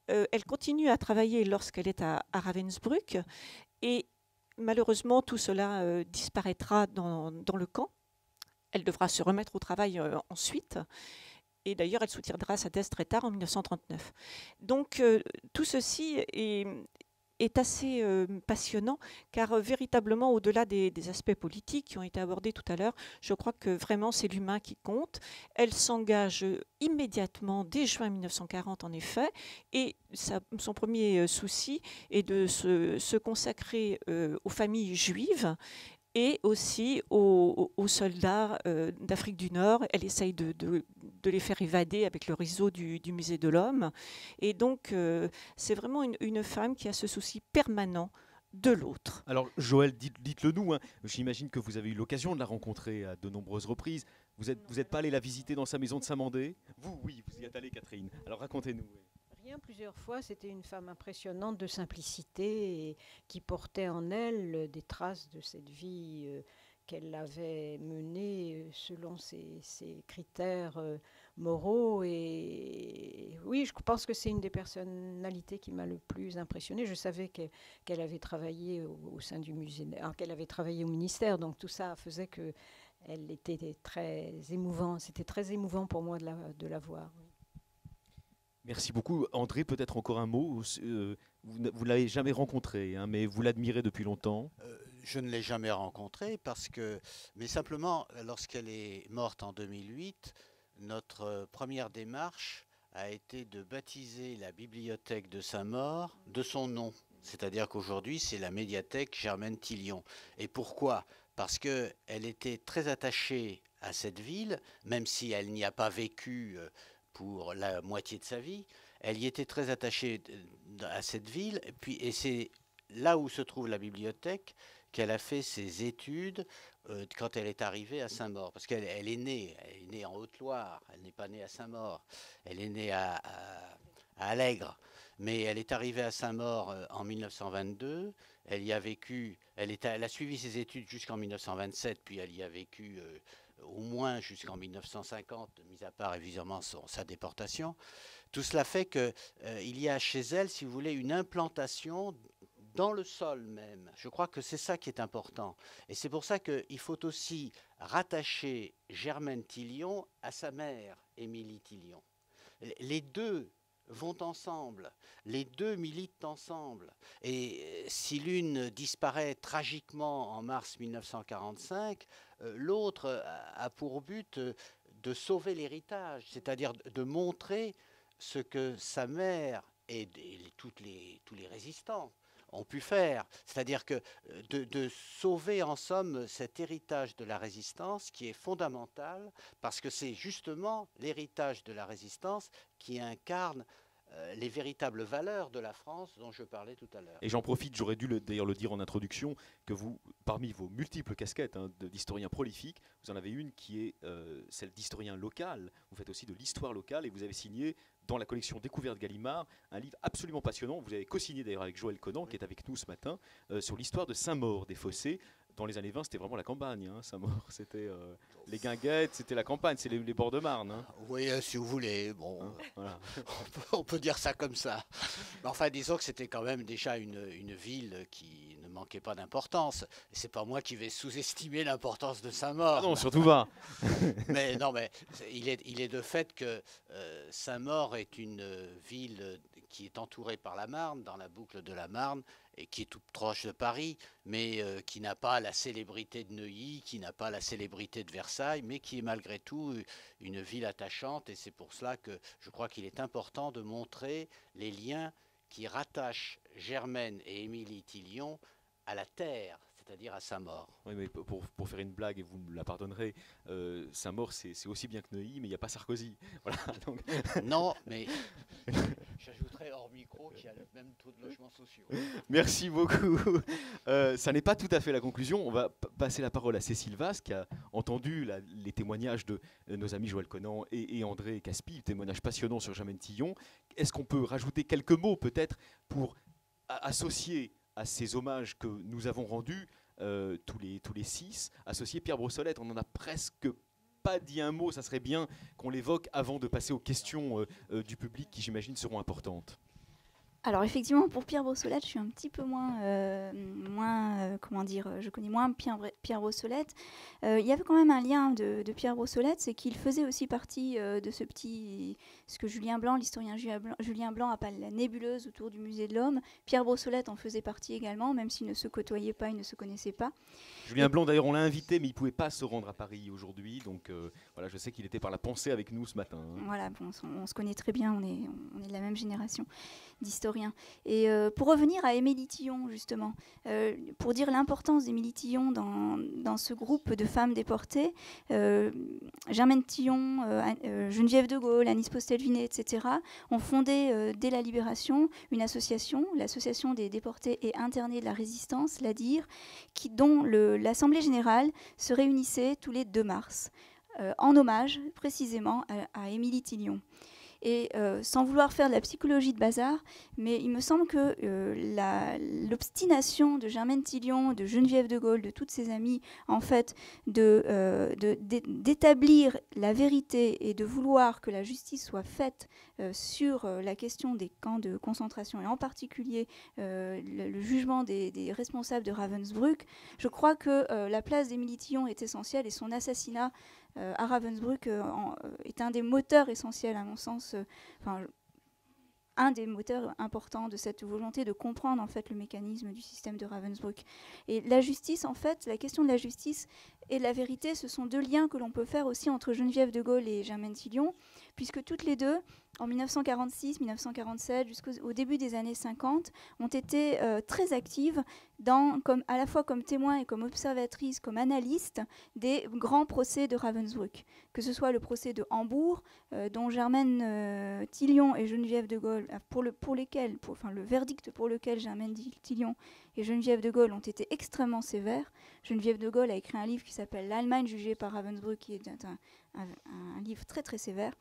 Elle continue à travailler lorsqu'elle est à Ravensbrück. Et malheureusement, tout cela disparaîtra dans le camp. Elle devra se remettre au travail ensuite. Et d'ailleurs, elle soutiendra sa thèse très tard, en 1939. Donc, tout ceci est assez passionnant, car véritablement, au-delà des aspects politiques qui ont été abordés tout à l'heure, je crois que vraiment c'est l'humain qui compte. Elle s'engage immédiatement, dès juin 1940 en effet, et son premier souci est de se consacrer aux familles juives et aussi aux soldats d'Afrique du Nord. Elle essaye de les faire évader avec le réseau du Musée de l'Homme. Et donc, c'est vraiment une femme qui a ce souci permanent de l'autre. Alors, Joël, dites-le nous. Hein. J'imagine que vous avez eu l'occasion de la rencontrer à de nombreuses reprises. Vous n'êtes pas allé la visiter dans sa maison de Saint-Mandé? Vous, oui, vous y êtes allé, Catherine. Alors, racontez-nous. Rien, plusieurs fois, c'était une femme impressionnante de simplicité et qui portait en elle des traces de cette vie qu'elle avait menée selon ses critères moraux. Et oui, je pense que c'est une des personnalités qui m'a le plus impressionnée. Je savais qu'elle avait travaillé au sein du musée, qu'elle avait travaillé au ministère, donc tout ça faisait qu'elle était très émouvante. C'était très émouvant pour moi de la voir. Oui. Merci beaucoup. André, peut-être encore un mot. Vous ne l'avez jamais rencontré, hein, mais vous l'admirez depuis longtemps. Je ne l'ai jamais rencontrée, mais simplement, lorsqu'elle est morte en 2008, notre première démarche a été de baptiser la bibliothèque de Saint-Maur de son nom. C'est-à-dire qu'aujourd'hui, c'est la médiathèque Germaine Tillion. Et pourquoi ? Parce qu'elle était très attachée à cette ville, même si elle n'y a pas vécu pour la moitié de sa vie. Elle y était très attachée à cette ville. Et c'est là où se trouve la bibliothèque qu'elle a fait ses études quand elle est arrivée à Saint-Maur. Parce qu'elle est née en Haute-Loire. Elle n'est pas née à Saint-Maur. Elle est née à Allègre. Mais elle est arrivée à Saint-Maur en 1922. Elle y a vécu. Elle a suivi ses études jusqu'en 1927, puis elle y a vécu au moins jusqu'en 1950, mis à part évidemment sa déportation. Tout cela fait qu'il y a chez elle, si vous voulez, une implantation dans le sol même. Je crois que c'est ça qui est important. Et c'est pour ça qu'il faut aussi rattacher Germaine Tillion à sa mère, Émilie Tillion. Les deux vont ensemble, les deux militent ensemble. Et si l'une disparaît tragiquement en mars 1945, l'autre a pour but de sauver l'héritage, c'est-à-dire de montrer ce que sa mère et tous les résistants ont pu faire, c'est-à-dire que de sauver en somme cet héritage de la résistance qui est fondamental, parce que c'est justement l'héritage de la résistance qui incarne les véritables valeurs de la France dont je parlais tout à l'heure. Et j'en profite, j'aurais dû d'ailleurs le dire en introduction, que vous, parmi vos multiples casquettes d'historien prolifique, vous en avez une qui est celle d'historien local. Vous faites aussi de l'histoire locale et vous avez signé dans la collection Découverte Gallimard un livre absolument passionnant. Vous avez co-signé d'ailleurs avec Joël Conan, qui est avec nous ce matin, sur l'histoire de Saint-Maur des Fossés. Dans les années 20, c'était vraiment la campagne, hein, Saint-Maur. C'était les guinguettes, c'était la campagne, c'est les bords de Marne. Hein. Oui, si vous voulez. Bon, hein, voilà. on peut dire ça comme ça. Mais enfin, disons que c'était quand même déjà une ville qui ne manquait pas d'importance. Et c'est pas moi qui vais sous-estimer l'importance de Saint-Maur. Ah non, surtout pas. Mais non, mais il est de fait que Saint-Maur est une ville qui est entourée par la Marne, dans la boucle de la Marne, et qui est toute proche de Paris, mais qui n'a pas la célébrité de Neuilly, qui n'a pas la célébrité de Versailles, mais qui est malgré tout une ville attachante. Et c'est pour cela que je crois qu'il est important de montrer les liens qui rattachent Germaine et Émilie Tillion à la terre, c'est-à-dire à Saint-Maur. Oui, mais pour faire une blague, et vous me la pardonnerez, Saint-Maur, c'est aussi bien que Neuilly, mais il n'y a pas Sarkozy. Voilà, donc... Non, mais J'ajouterais hors micro qu'il y a le même taux de logements sociaux. Merci beaucoup. Ça n'est pas tout à fait la conclusion. On va passer la parole à Cécile Vasse, qui a entendu les témoignages de nos amis Joël Conan et André Caspi, témoignages passionnants sur Germaine Tillon. Est-ce qu'on peut rajouter quelques mots peut-être pour associer à ces hommages que nous avons rendus, tous les 6, associer Pierre Brossolette? On n'en a presque pas dit un mot, ça serait bien qu'on l'évoque avant de passer aux questions du public qui, j'imagine, seront importantes. Alors effectivement, pour Pierre Brossolette, je suis un petit peu comment dire, je connais moins Pierre Brossolette. Il y avait quand même un lien de Pierre Brossolette, c'est qu'il faisait aussi partie de ce que Julien Blanc, l'historien Julien Blanc appelle la nébuleuse autour du musée de l'Homme. Pierre Brossolette en faisait partie également, même s'ils ne se côtoyaient pas, ils ne se connaissaient pas. Julien Blanc, d'ailleurs, on l'a invité, mais il ne pouvait pas se rendre à Paris aujourd'hui. Donc voilà, je sais qu'il était par la pensée avec nous ce matin. Voilà, bon, on se connaît très bien, on est de la même génération d'historiens. Et pour revenir à Émilie Tillon, justement, pour dire l'importance d'Émilie Tillon dans ce groupe de femmes déportées, Germaine Tillon, Geneviève de Gaulle, Anis Postel-Vinet, etc., ont fondé dès la Libération une association, l'association des déportés et internés de la Résistance, l'ADIR, dont l'Assemblée générale se réunissait tous les 2 mars, en hommage précisément à Émilie Tillon. Et sans vouloir faire de la psychologie de bazar, mais il me semble que l'obstination de Germaine Tillon, de Geneviève de Gaulle, de toutes ses amies, en fait, d'établir la vérité et de vouloir que la justice soit faite sur la question des camps de concentration, et en particulier le jugement des responsables de Ravensbrück, je crois que la place d'Émilie Tillon est essentielle, et son assassinat à Ravensbrück est un des moteurs essentiels, à mon sens, un des moteurs importants de cette volonté de comprendre en fait le mécanisme du système de Ravensbrück. Et la justice, en fait, la question de la justice et de la vérité, ce sont 2 liens que l'on peut faire aussi entre Geneviève de Gaulle et Germaine Tillon, puisque toutes les deux, en 1946, 1947, jusqu'au début des années 50, ont été très actives, à la fois comme témoins et comme observatrices, comme analystes des grands procès de Ravensbrück, que ce soit le procès de Hambourg, dont Germaine Tillon et Geneviève de Gaulle, le verdict pour lequel Germaine Tillon et Geneviève de Gaulle ont été extrêmement sévères. Geneviève de Gaulle a écrit un livre qui s'appelle L'Allemagne jugée par Ravensbrück, qui est un livre très très sévère.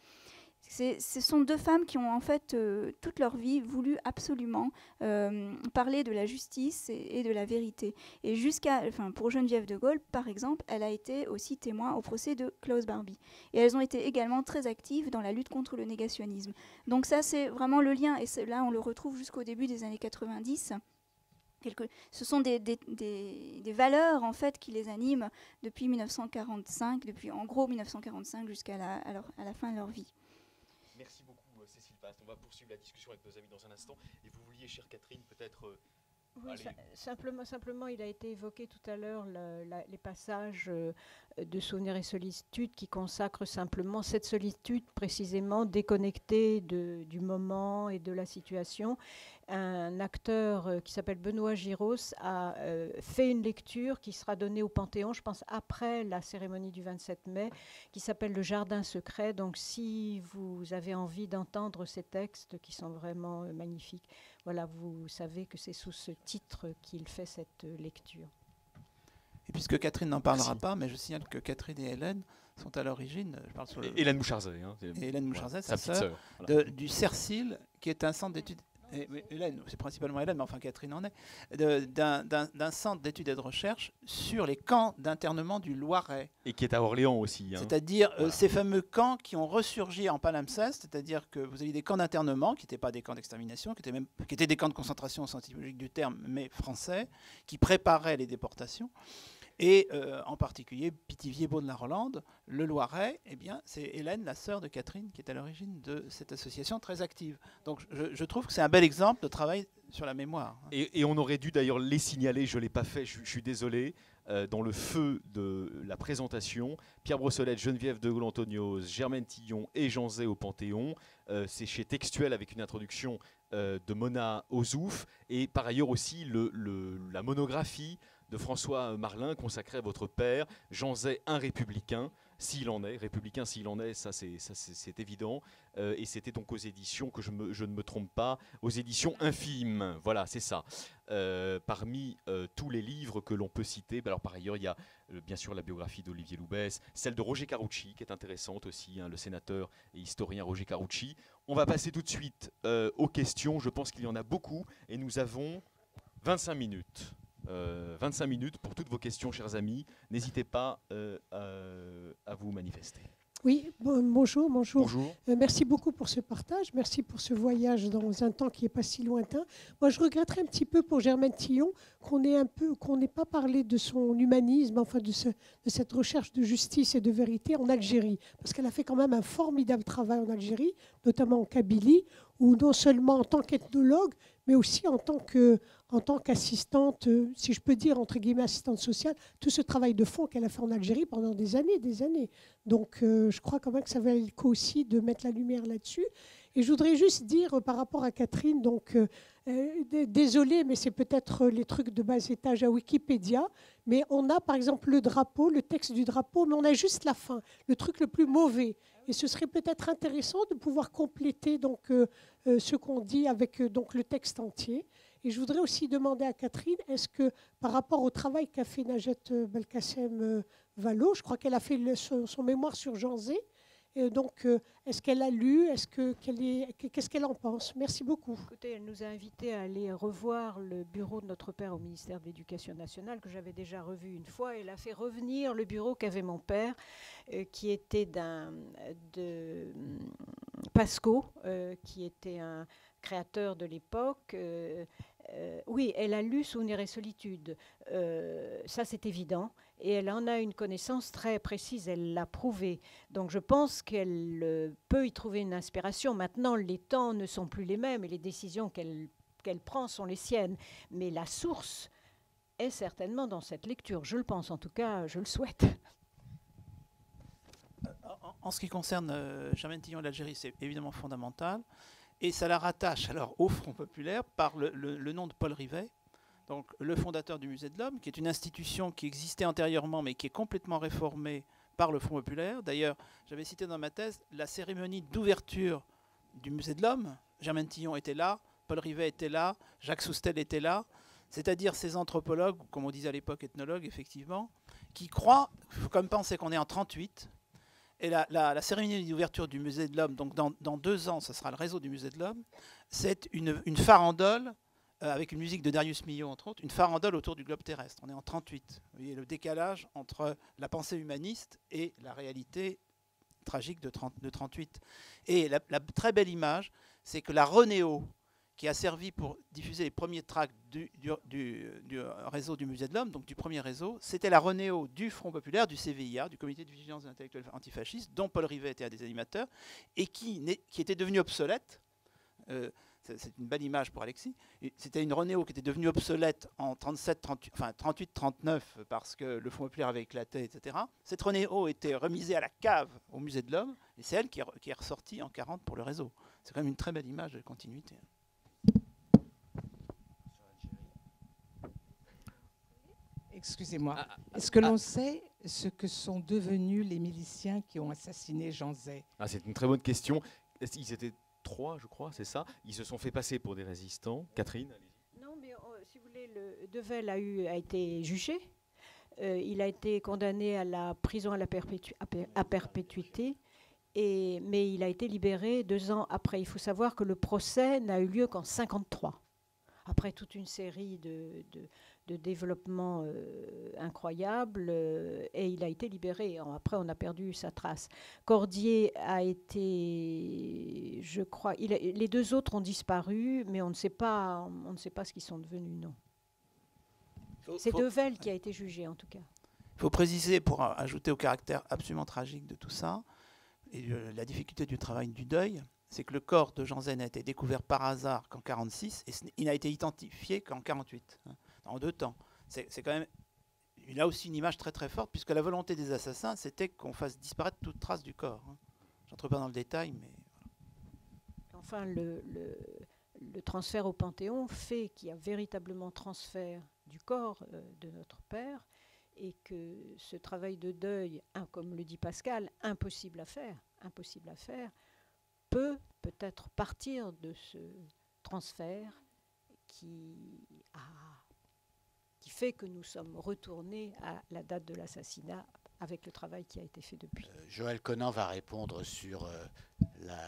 Ce sont 2 femmes qui ont en fait toute leur vie voulu absolument parler de la justice et de la vérité. Et pour Geneviève de Gaulle, par exemple, elle a été aussi témoin au procès de Klaus Barbie. Et elles ont été également très actives dans la lutte contre le négationnisme. Donc ça, c'est vraiment le lien. Et là, on le retrouve jusqu'au début des années 90. Ce sont des valeurs en fait qui les animent depuis 1945, depuis en gros 1945 jusqu'à la fin de leur vie. Merci beaucoup Cécile Vaste. On va poursuivre la discussion avec nos amis dans un instant. Et vous vouliez, chère Catherine, peut-être... Oui, simplement, il a été évoqué tout à l'heure les passages de Souvenirs et solitude qui consacrent simplement cette solitude précisément déconnectée du moment et de la situation. Un acteur qui s'appelle Benoît Giros a fait une lecture qui sera donnée au Panthéon, je pense après la cérémonie du 27 mai, qui s'appelle Le Jardin secret. Donc si vous avez envie d'entendre ces textes qui sont vraiment magnifiques, voilà, vous savez que c'est sous ce titre qu'il fait cette lecture. Et puisque Catherine n'en parlera pas, mais je signale que Catherine et Hélène sont à l'origine, je parle sur Hélène Moucharzet, Hélène Moucharzet, sa petite sœur, voilà. du CERCIL, qui est un centre d'études. Hélène, c'est principalement Hélène, mais enfin Catherine en est, d'un centre d'études et de recherche sur les camps d'internement du Loiret. Et qui est à Orléans aussi. C'est-à-dire ces fameux camps qui ont ressurgi en palimpseste, c'est-à-dire que vous aviez des camps d'internement qui n'étaient pas des camps d'extermination, qui étaient des camps de concentration au sens typologique du terme, mais français, qui préparaient les déportations. Et en particulier, Pithiviers, Beaune-la-Rolande, le Loiret, eh bien, c'est Hélène, la sœur de Catherine, qui est à l'origine de cette association très active. Donc je trouve que c'est un bel exemple de travail sur la mémoire. Et on aurait dû d'ailleurs les signaler, je ne l'ai pas fait, je suis désolé. Dans le feu de la présentation, Pierre Brossolette, Geneviève de Gaulle-Antonios, Germaine Tillon et Jean Zay au Panthéon. C'est chez Textuel avec une introduction de Mona Ozouf. Et par ailleurs aussi la monographie de François Marlin consacré à votre père, Jean Zay, un républicain, s'il en est, républicain s'il en est, ça c'est évident. Et c'était donc aux éditions, que je ne me trompe pas, aux éditions Infimes. Voilà, c'est ça. Parmi tous les livres que l'on peut citer, alors par ailleurs, il y a bien sûr la biographie d'Olivier Loubès, celle de Roger Carucci, qui est intéressante aussi, hein, le sénateur et historien Roger Carucci. On va passer tout de suite aux questions. Je pense qu'il y en a beaucoup et nous avons 25 minutes. 25 minutes pour toutes vos questions, chers amis. N'hésitez pas à vous manifester. Oui, bonjour. Bonjour. Merci beaucoup pour ce partage. Merci pour ce voyage dans un temps qui n'est pas si lointain. Moi, je regretterais un petit peu pour Germaine Tillon qu'on n'ait pas parlé de son humanisme, enfin de cette recherche de justice et de vérité en Algérie. Parce qu'elle a fait quand même un formidable travail en Algérie, notamment en Kabylie, où non seulement en tant qu'ethnologue, mais aussi en tant qu'assistante, si je peux dire, entre guillemets, assistante sociale, tout ce travail de fond qu'elle a fait en Algérie pendant des années, des années. Donc, je crois quand même que ça valait le coup aussi de mettre la lumière là-dessus. Et je voudrais juste dire, par rapport à Catherine, donc, désolée, mais c'est peut-être les trucs de bas étage à Wikipédia, mais on a, par exemple, le drapeau, le texte du drapeau, mais on a juste la fin, le truc le plus mauvais. Et ce serait peut-être intéressant de pouvoir compléter donc, ce qu'on dit avec donc, le texte entier. Et je voudrais aussi demander à Catherine, est-ce que par rapport au travail qu'a fait Najat Belkacem-Vallot, je crois qu'elle a fait son mémoire sur Jean Zay, et donc est-ce qu'elle a lu, qu'est-ce qu'elle en pense? Merci beaucoup. Écoutez, elle nous a invités à aller revoir le bureau de notre père au ministère de l'Éducation nationale, que j'avais déjà revu une fois. Elle a fait revenir le bureau qu'avait mon père, qui était de Pasco, qui était un créateur de l'époque. Oui, elle a lu Souvenirs et solitude. Ça, c'est évident. Et elle en a une connaissance très précise. Elle l'a prouvé. Donc, je pense qu'elle peut y trouver une inspiration. Maintenant, les temps ne sont plus les mêmes et les décisions qu'elle prend sont les siennes. Mais la source est certainement dans cette lecture. Je le pense, en tout cas, je le souhaite. En ce qui concerne Germaine Tillon et l'Algérie, c'est évidemment fondamental. Et ça la rattache alors au Front populaire par le nom de Paul Rivet, donc le fondateur du Musée de l'Homme, qui est une institution qui existait antérieurement mais qui est complètement réformée par le Front populaire. D'ailleurs, j'avais cité dans ma thèse la cérémonie d'ouverture du Musée de l'Homme. Germaine Tillon était là, Paul Rivet était là, Jacques Soustel était là, c'est-à-dire ces anthropologues, comme on disait à l'époque ethnologues, effectivement, qui croient, il faut quand même penser qu'on est en 1938. Et la cérémonie d'ouverture du Musée de l'Homme, donc dans 2 ans, ce sera le réseau du Musée de l'Homme, c'est une farandole, avec une musique de Darius Milhaud, entre autres, une farandole autour du globe terrestre. On est en 1938. Vous voyez le décalage entre la pensée humaniste et la réalité tragique de 1938. Et la très belle image, c'est que la Renéo, qui a servi pour diffuser les premiers tracts du réseau du Musée de l'Homme, donc du premier réseau, c'était la Renéo du Front populaire, du CVIA, du Comité de vigilance des intellectuels antifascistes, dont Paul Rivet était un des animateurs, et qui était devenu obsolète. C'est une belle image pour Alexis. C'était une Renéo qui était devenue obsolète en 38-39 parce que le Front populaire avait éclaté, etc. Cette Renéo était remisée à la cave au Musée de l'Homme, et c'est elle qui est ressortie en 40 pour le réseau. C'est quand même une très belle image de continuité. Excusez-moi. Est-ce que l'on sait ce que sont devenus les miliciens qui ont assassiné Jean Zay? C'est une très bonne question. Ils étaient 3, je crois, c'est ça. Ils se sont fait passer pour des résistants. Catherine, allez-y. Non, mais si vous voulez, Devel a été jugé. Il a été condamné à la prison à perpétuité. Mais il a été libéré 2 ans après. Il faut savoir que le procès n'a eu lieu qu'en 1953. Après toute une série de développements incroyables, et il a été libéré. Après, on a perdu sa trace. Cordier a été, je crois, les 2 autres ont disparu, mais on ne sait pas ce qu'ils sont devenus, non. C'est Devel qui a été jugé, en tout cas. Il faut préciser, pour ajouter au caractère absolument tragique de tout ça, et la difficulté du travail du deuil, c'est que le corps de Jean Zay n'a été découvert par hasard qu'en 1946 et il n'a été identifié qu'en 1948, en 2 temps. C'est quand même, il a aussi une image très très forte, puisque la volonté des assassins, c'était qu'on fasse disparaître toute trace du corps. J'entre pas dans le détail, mais... Enfin, le transfert au Panthéon fait qu'il y a véritablement transfert du corps de notre père, et que ce travail de deuil, comme le dit Pascal, impossible à faire, peut-être partir de ce transfert qui fait que nous sommes retournés à la date de l'assassinat avec le travail qui a été fait depuis. Joël Conan va répondre sur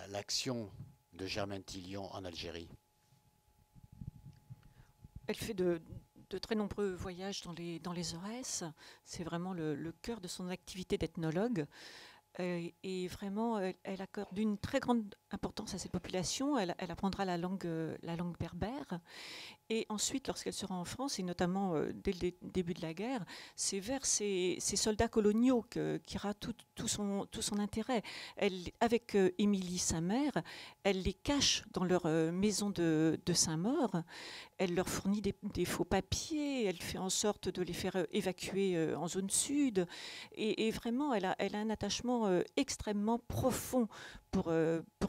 l'action de Germaine Tillion en Algérie. Elle fait de très nombreux voyages dans les Aurès. C'est vraiment le cœur de son activité d'ethnologue. Et vraiment, elle accorde une très grande importance à cette population. Elle apprendra la langue berbère. Et ensuite, lorsqu'elle sera en France, et notamment dès le début de la guerre, c'est vers ces soldats coloniaux qu'ira tout son intérêt. Avec Émilie, sa mère, elle les cache dans leur maison de Saint-Maur. Elle leur fournit des faux papiers. Elle fait en sorte de les faire évacuer en zone sud. Et vraiment, elle a un attachement extrêmement profond pour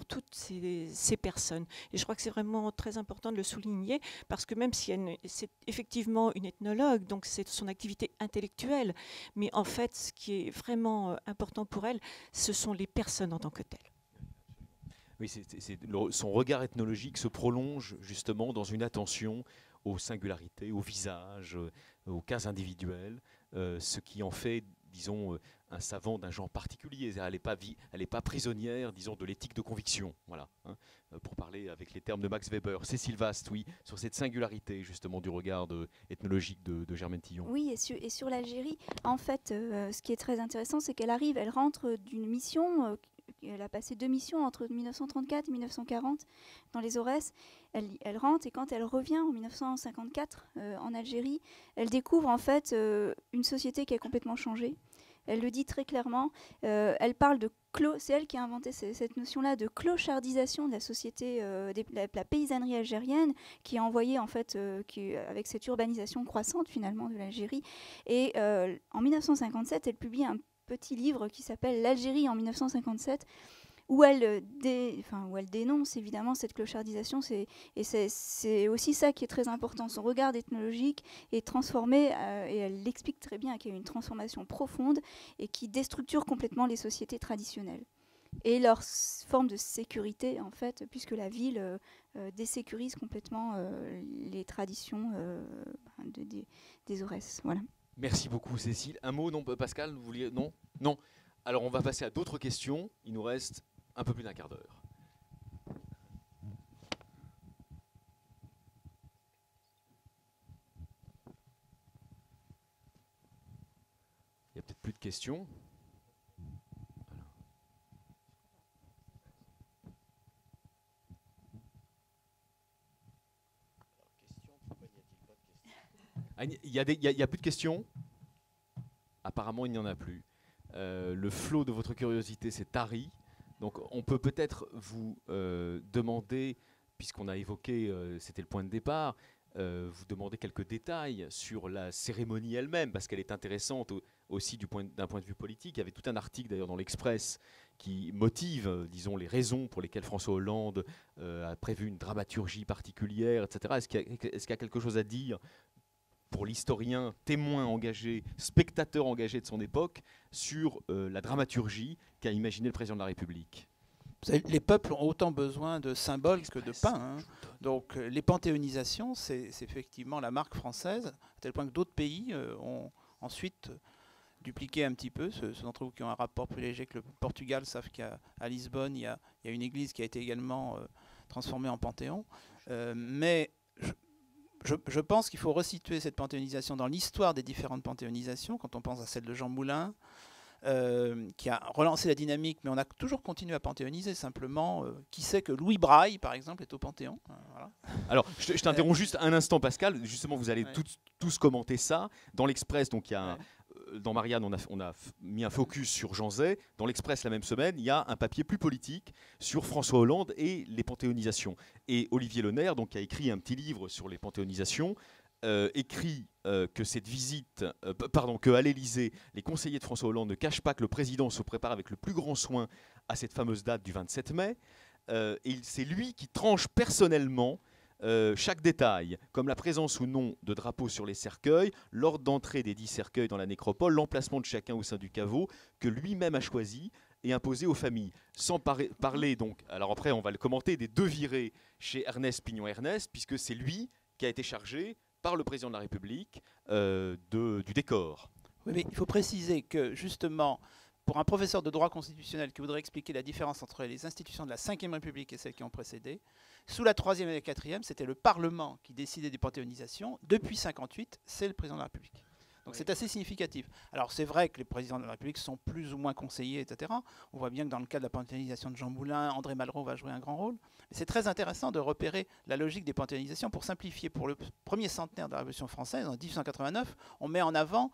toutes ces personnes. Et je crois que c'est vraiment très important de le souligner, parce que même si c'est effectivement une ethnologue, donc c'est son activité intellectuelle, mais en fait, ce qui est vraiment important pour elle, ce sont les personnes en tant que telles. Oui, son regard ethnologique se prolonge justement dans une attention aux singularités, aux visages, aux cas individuels, ce qui en fait, disons, un savant d'un genre particulier. Elle n'est pas prisonnière, disons, de l'éthique de conviction, voilà, hein, pour parler avec les termes de Max Weber. Cécile Vast, oui, sur cette singularité justement du regard ethnologique de Germaine Tillion. Oui, et sur l'Algérie, en fait, ce qui est très intéressant, c'est elle rentre d'une mission. Elle a passé 2 missions entre 1934 et 1940 dans les Aurès. Elle rentre, et quand elle revient en 1954 en Algérie, elle découvre en fait une société qui a complètement changé. Elle le dit très clairement. Elle parle c'est elle qui a inventé cette notion-là de clochardisation de la société, la paysannerie algérienne, qui est envoyée en fait, avec cette urbanisation croissante finalement de l'Algérie. Et en 1957, elle publie un petit livre qui s'appelle L'Algérie en 1957, où elle dénonce évidemment cette clochardisation. Et c'est aussi ça qui est très important. Son regard ethnologique est transformé, et elle l'explique très bien, qu'il y a une transformation profonde et qui déstructure complètement les sociétés traditionnelles et leur forme de sécurité, en fait, puisque la ville désécurise complètement les traditions des Aurès. Voilà. Merci beaucoup, Cécile. Un mot, non, Pascal, vous vouliez... Non. Non. Alors, on va passer à d'autres questions. Il nous reste un peu plus d'un quart d'heure. Il n'y a peut-être plus de questions. Il n'y a plus de questions? Apparemment, il n'y en a plus. Le flot de votre curiosité s'est tari. Donc, on peut peut-être vous demander, puisqu'on a évoqué, c'était le point de départ, vous demander quelques détails sur la cérémonie elle-même, parce qu'elle est intéressante aussi d'un point de vue politique. Il y avait tout un article d'ailleurs dans l'Express qui motive, disons, les raisons pour lesquelles François Hollande a prévu une dramaturgie particulière, etc. Est-ce qu'il y a quelque chose à dire pour l'historien, témoin engagé, spectateur engagé de son époque, sur la dramaturgie qu'a imaginé le président de la République? Les peuples ont autant besoin de symboles que de pain. Hein. Donc les panthéonisations, c'est effectivement la marque française, à tel point que d'autres pays ont ensuite dupliqué un petit peu. Ceux d'entre vous qui ont un rapport privilégié avec le Portugal savent qu'à Lisbonne, il y a une église qui a été également transformée en panthéon. Mais je pense qu'il faut resituer cette panthéonisation dans l'histoire des différentes panthéonisations. Quand on pense à celle de Jean Moulin, qui a relancé la dynamique, mais on a toujours continué à panthéoniser. Simplement, qui sait que Louis Braille, par exemple, est au Panthéon? Voilà. Alors, je t'interromps juste un instant, Pascal. Justement, vous allez tous commenter ça. Dans l'Express, donc il y a dans Marianne, on a mis un focus sur Jean Zay. Dans l'Express, la même semaine, il y a un papier plus politique sur François Hollande et les panthéonisations. Et Olivier Lenaire, donc, qui a écrit un petit livre sur les panthéonisations, écrit que cette visite, qu'à l'Élysée, les conseillers de François Hollande ne cachent pas que le président se prépare avec le plus grand soin à cette fameuse date du 27 mai. Et c'est lui qui tranche personnellement chaque détail, comme la présence ou non de drapeaux sur les cercueils, l'ordre d'entrée des 10 cercueils dans la nécropole, l'emplacement de chacun au sein du caveau, que lui-même a choisi et imposé aux familles. Sans parler donc, alors après on va le commenter, des 2 virées chez Ernest Pignon-Ernest, puisque c'est lui qui a été chargé par le président de la République du décor. Oui, mais il faut préciser que justement, pour un professeur de droit constitutionnel qui voudrait expliquer la différence entre les institutions de la Ve République et celles qui ont précédé, sous la 3e et la 4e, c'était le Parlement qui décidait des panthéonisations. Depuis 1958, c'est le président de la République. Donc c'est assez significatif. Alors c'est vrai que les présidents de la République sont plus ou moins conseillers, etc. On voit bien que dans le cas de la panthéonisation de Jean Moulin, André Malraux va jouer un grand rôle. Mais c'est très intéressant de repérer la logique des panthéonisations. Pour simplifier, pour le premier centenaire de la Révolution française, en 1889, on met en avant,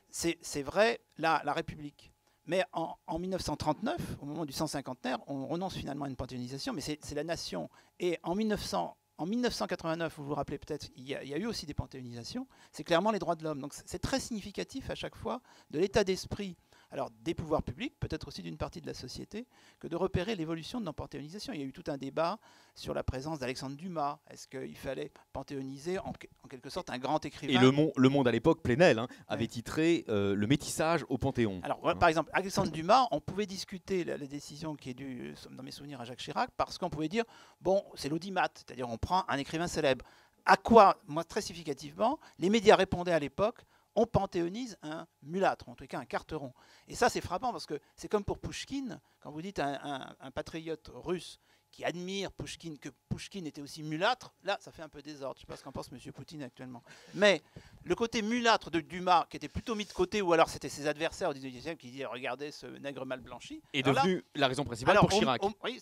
c'est vrai, la République. Mais en 1939, au moment du 150e, on renonce finalement à une panthéonisation, mais c'est la nation. Et en 1989, vous vous rappelez peut-être, il y a eu aussi des panthéonisations, c'est clairement les droits de l'homme. Donc c'est très significatif à chaque fois de l'état d'esprit, alors des pouvoirs publics, peut-être aussi d'une partie de la société, que de repérer l'évolution de nos panthéonisations. Il y a eu tout un débat sur la présence d'Alexandre Dumas. Est-ce qu'il fallait panthéoniser en quelque sorte un grand écrivain? Et le Monde à l'époque, Plenel, avait titré le métissage au Panthéon. Alors, par exemple, Alexandre Dumas, on pouvait discuter la décision qui est due, dans mes souvenirs, à Jacques Chirac, parce qu'on pouvait dire, bon, c'est l'audimat, c'est-à-dire on prend un écrivain célèbre. À quoi, moi, très significativement, les médias répondaient à l'époque, on panthéonise un mulâtre, en tout cas un carteron. Et ça, c'est frappant, parce que c'est comme pour Pouchkine, quand vous dites à un patriote russe qui admire Pouchkine, que Pouchkine était aussi mulâtre, là, ça fait un peu désordre. Je ne sais pas ce qu'en pense M. Poutine actuellement. Mais le côté mulâtre de Dumas, qui était plutôt mis de côté, ou alors c'était ses adversaires au XVIIIe siècle qui disaient « Regardez ce nègre mal blanchi », est devenu la raison principale pour Chirac. Oui,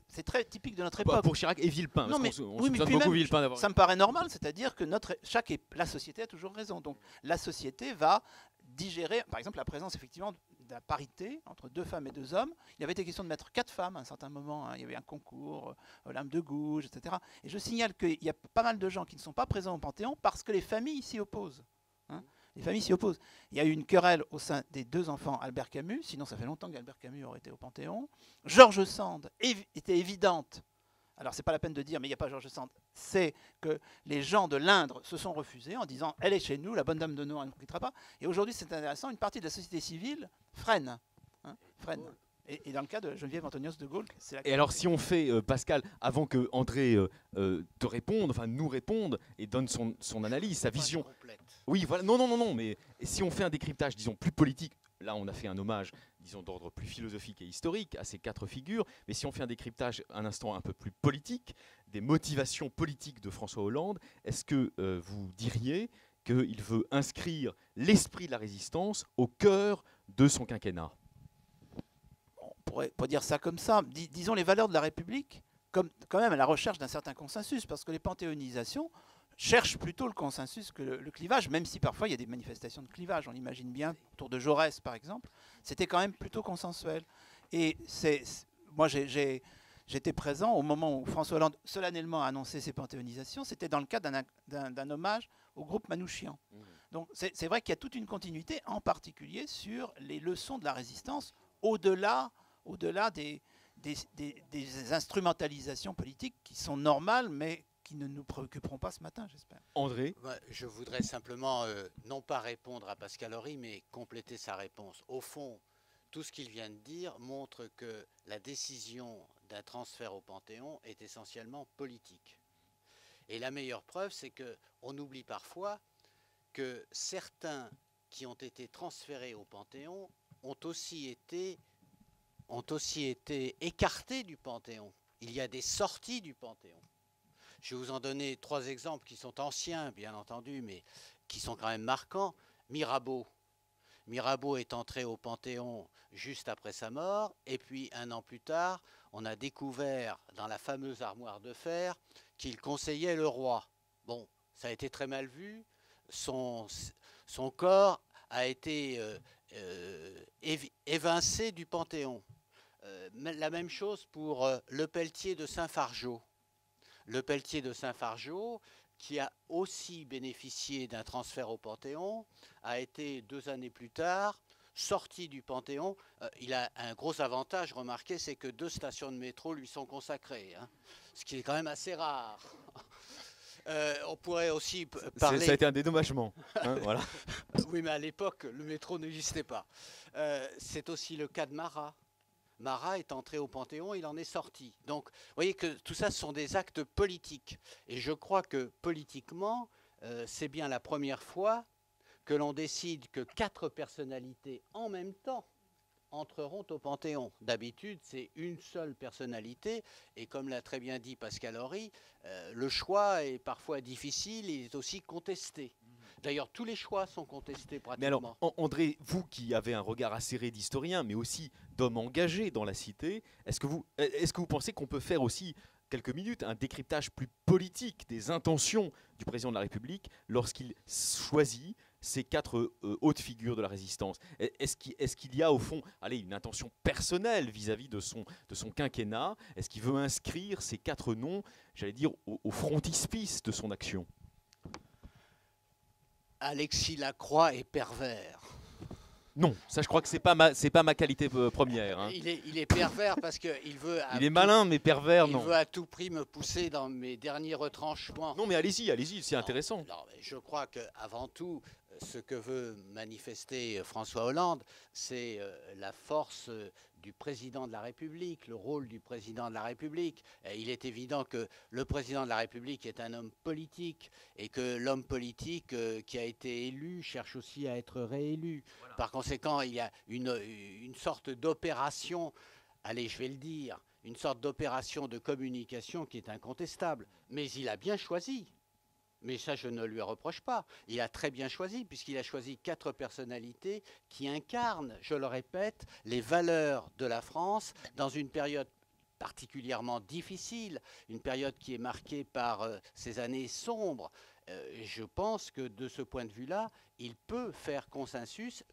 c'est très typique de notre époque. Pour Chirac et Villepin, non, parce mais, qu'on soupçonne beaucoup Villepin d'avoir... Ça me paraît normal, c'est-à-dire que la société a toujours raison. Donc la société va digérer, par exemple, la présence effectivement de la parité entre 2 femmes et 2 hommes. Il avait été question de mettre 4 femmes à un certain moment. Il y avait un concours, Olympe de Gouges, etc. Et je signale qu'il y a pas mal de gens qui ne sont pas présents au Panthéon parce que les familles s'y opposent. Les familles s'y opposent. Il y a eu une querelle au sein des 2 enfants Albert Camus, sinon ça fait longtemps qu'Albert Camus aurait été au Panthéon. George Sand était évidente. Alors, c'est pas la peine de dire, mais il n'y a pas Georges Sand. C'est que les gens de l'Indre se sont refusés en disant « Elle est chez nous, la bonne dame de Nohant ne quittera pas ». Et aujourd'hui, c'est intéressant, une partie de la société civile freine. Freine. Et dans le cas de Geneviève Antonios de Gaulle, c'est la... Et alors, si on fait, Pascal, avant que André te réponde, enfin nous réponde et donne son analyse, sa vision... Oui, voilà, non, mais si on fait un décryptage, disons, plus politique, là on a fait un hommage, disons, d'ordre plus philosophique et historique à ces 4 figures, mais si on fait un décryptage un instant un peu plus politique, des motivations politiques de François Hollande, est-ce que vous diriez qu'il veut inscrire l'esprit de la résistance au cœur de son quinquennat? On pourrait pas dire ça comme ça. Disons les valeurs de la République, comme quand même à la recherche d'un certain consensus, parce que les panthéonisations cherchent plutôt le consensus que le clivage, même si parfois il y a des manifestations de clivage. On l'imagine bien, autour de Jaurès par exemple, c'était quand même plutôt consensuel. Et moi j'étais présent au moment où François Hollande solennellement a annoncé ces panthéonisations, c'était dans le cadre d'un hommage au groupe Manouchian. Donc c'est vrai qu'il y a toute une continuité, en particulier sur les leçons de la résistance, au-delà des instrumentalisations politiques qui sont normales, mais qui ne nous préoccuperont pas ce matin, j'espère. André ? Je voudrais simplement, non pas répondre à Pascal Horry, mais compléter sa réponse. Au fond, tout ce qu'il vient de dire montre que la décision d'un transfert au Panthéon est essentiellement politique. Et la meilleure preuve, c'est qu'on oublie parfois que certains qui ont été transférés au Panthéon ont aussi été écartés du Panthéon. Il y a des sorties du Panthéon. Je vais vous en donner 3 exemples qui sont anciens, bien entendu, mais qui sont quand même marquants. Mirabeau. Mirabeau est entré au Panthéon juste après sa mort, et puis 1 an plus tard, on a découvert dans la fameuse armoire de fer qu'il conseillait le roi. Bon, ça a été très mal vu. Son corps a été évincé du Panthéon. La même chose pour Le Pelletier de Saint-Fargeau. Le Pelletier de Saint-Fargeau, qui a aussi bénéficié d'un transfert au Panthéon, a été 2 années plus tard sorti du Panthéon. Il a un gros avantage, remarquez, c'est que 2 stations de métro lui sont consacrées, ce qui est quand même assez rare. On pourrait aussi Ça parler... a été un dédommagement. Hein, voilà. Oui, mais à l'époque, le métro n'existait pas. C'est aussi le cas de Marat. Marat est entré au Panthéon, il en est sorti. Donc, vous voyez que tout ça, ce sont des actes politiques. Et je crois que politiquement, c'est bien la première fois que l'on décide que 4 personnalités en même temps entreront au Panthéon. D'habitude, c'est une seule personnalité. Et comme l'a très bien dit Pascal Horry, le choix est parfois difficile, il est aussi contesté. D'ailleurs, tous les choix sont contestés pratiquement. Mais alors, André, vous qui avez un regard acéré d'historien, mais aussi d'homme engagé dans la cité, est-ce que vous pensez qu'on peut faire aussi quelques minutes un décryptage plus politique des intentions du président de la République lorsqu'il choisit ces 4 hautes figures de la résistance? Est-ce qu'il y a au fond une intention personnelle vis-à-vis de son quinquennat? Est-ce qu'il veut inscrire ces 4 noms, j'allais dire, au frontispice de son action? Alexis Lacroix est pervers. Non, ça je crois que c'est pas ma qualité première. Hein. Il est pervers parce qu'il veut... Il est malin mais pervers, non. Il veut à tout prix me pousser dans mes derniers retranchements. Non mais allez-y, c'est intéressant. Non, mais je crois qu'avant tout, ce que veut manifester François Hollande, c'est la force du président de la République, le rôle du président de la République. Et il est évident que le président de la République est un homme politique et que l'homme politique qui a été élu cherche aussi à être réélu. Voilà. Par conséquent, il y a une sorte d'opération, allez, je vais le dire, une sorte d'opération de communication qui est incontestable. Mais il a bien choisi. Mais ça, je ne lui reproche pas. Il a très bien choisi, puisqu'il a choisi 4 personnalités qui incarnent, je le répète, les valeurs de la France dans une période particulièrement difficile, une période qui est marquée par ces années sombres. Je pense que de ce point de vue-là, il peut faire consensus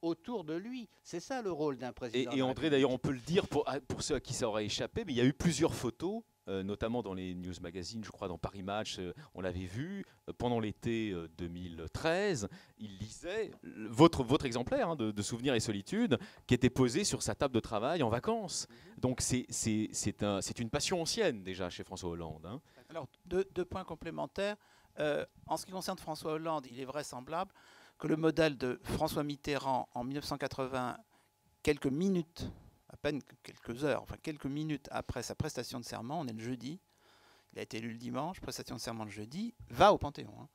autour de lui. C'est ça le rôle d'un président. Et André, d'ailleurs, on peut le dire pour ceux à qui ça aurait échappé, mais il y a eu plusieurs photos, notamment dans les news magazines, je crois dans Paris Match, on l'avait vu, pendant l'été 2013, il lisait votre exemplaire de Souvenirs et Solitude, qui était posé sur sa table de travail en vacances. Donc c'est une passion ancienne déjà chez François Hollande. Hein. Alors, deux points complémentaires. En ce qui concerne François Hollande, il est vraisemblable que le modèle de François Mitterrand en 1980, quelques minutes, à peine quelques heures, enfin quelques minutes après sa prestation de serment, on est le jeudi, il a été élu le dimanche, prestation de serment le jeudi, va au Panthéon.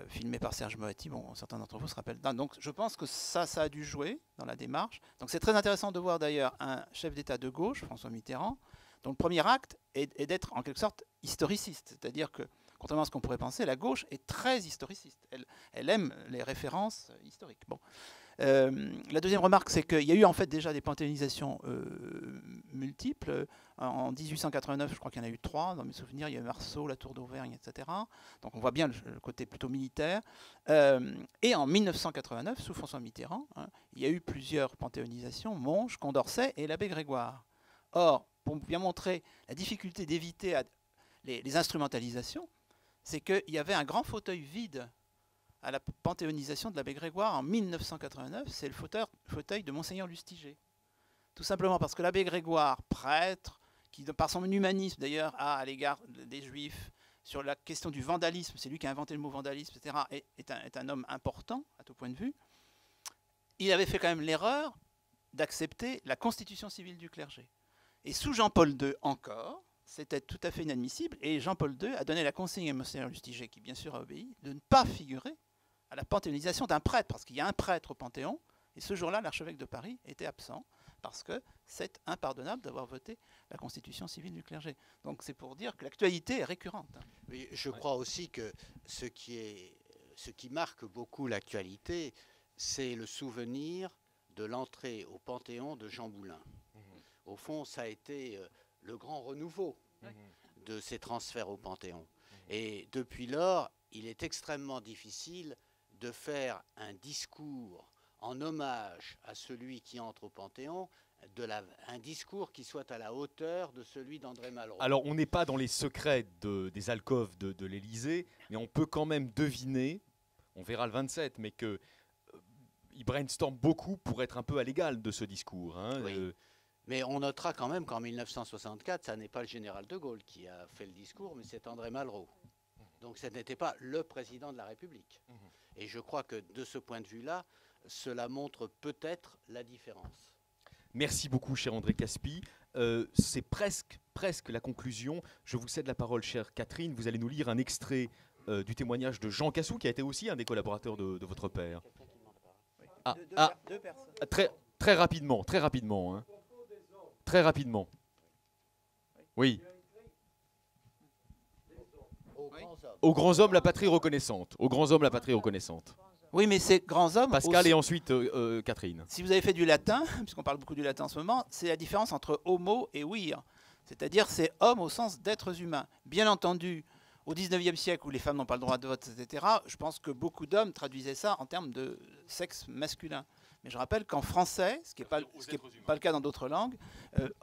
Filmé par Serge Moati, bon, certains d'entre vous se rappellent. Donc je pense que ça a dû jouer dans la démarche. Donc c'est très intéressant de voir d'ailleurs un chef d'État de gauche, François Mitterrand, dont le premier acte est d'être en quelque sorte historiciste. C'est-à-dire que, contrairement à ce qu'on pourrait penser, la gauche est très historiciste. Elle aime les références historiques. Bon. La deuxième remarque, c'est qu'il y a eu en fait déjà des panthéonisations multiples. En 1889, je crois qu'il y en a eu 3. Dans mes souvenirs, il y a eu Marceau, la Tour d'Auvergne, etc. Donc on voit bien le côté plutôt militaire. Et en 1989, sous François Mitterrand, il y a eu plusieurs panthéonisations, Monge, Condorcet et l'abbé Grégoire. Or, pour bien montrer la difficulté d'éviter les instrumentalisations, c'est qu'il y avait un grand fauteuil vide à la panthéonisation de l'abbé Grégoire en 1989, c'est le fauteuil de Monseigneur Lustiger. Tout simplement parce que l'abbé Grégoire, prêtre, qui par son humanisme d'ailleurs a à l'égard des Juifs, sur la question du vandalisme, c'est lui qui a inventé le mot vandalisme, etc., est un homme important à tout point de vue, il avait fait quand même l'erreur d'accepter la constitution civile du clergé. Et sous Jean-Paul II encore, c'était tout à fait inadmissible, et Jean-Paul II a donné la consigne à Monseigneur Lustiger, qui bien sûr a obéi, de ne pas figurer à la panthéonisation d'un prêtre, parce qu'il y a un prêtre au Panthéon, et ce jour-là, l'archevêque de Paris était absent, parce que c'est impardonnable d'avoir voté la constitution civile du clergé. Donc c'est pour dire que l'actualité est récurrente. Oui, je crois aussi que ce qui marque beaucoup l'actualité, c'est le souvenir de l'entrée au Panthéon de Jean Moulin. Au fond, ça a été le grand renouveau de ces transferts au Panthéon. Et depuis lors, il est extrêmement difficile de faire un discours en hommage à celui qui entre au Panthéon, un discours qui soit à la hauteur de celui d'André Malraux. Alors, on n'est pas dans les secrets des alcôves de l'Élysée, mais on peut quand même deviner, on verra le 27, mais qu'il brainstorm beaucoup pour être un peu à l'égal de ce discours. Hein, oui. Mais on notera quand même qu'en 1964, ça n'est pas le général de Gaulle qui a fait le discours, mais c'est André Malraux. Donc ce n'était pas le président de la République. Et je crois que de ce point de vue-là, cela montre peut-être la différence. Merci beaucoup, cher André Caspi. C'est presque la conclusion. Je vous cède la parole, chère Catherine. Vous allez nous lire un extrait du témoignage de Jean Cassou, qui a été aussi un des collaborateurs de votre père. Deux personnes. Très rapidement, hein. Très rapidement. Oui. Aux grands hommes, la patrie reconnaissante. Aux grands hommes, la patrie reconnaissante. Oui, mais ces grands hommes... Pascal aussi, et ensuite Catherine. si vous avez fait du latin, puisqu'on parle beaucoup du latin en ce moment, c'est la différence entre homo et vir. C'est-à-dire c'est homme au sens d'êtres humains. Bien entendu, au 19e siècle, où les femmes n'ont pas le droit de vote, etc., je pense que beaucoup d'hommes traduisaient ça en termes de sexe masculin. Mais je rappelle qu'en français, ce qui n'est pas le cas dans d'autres langues,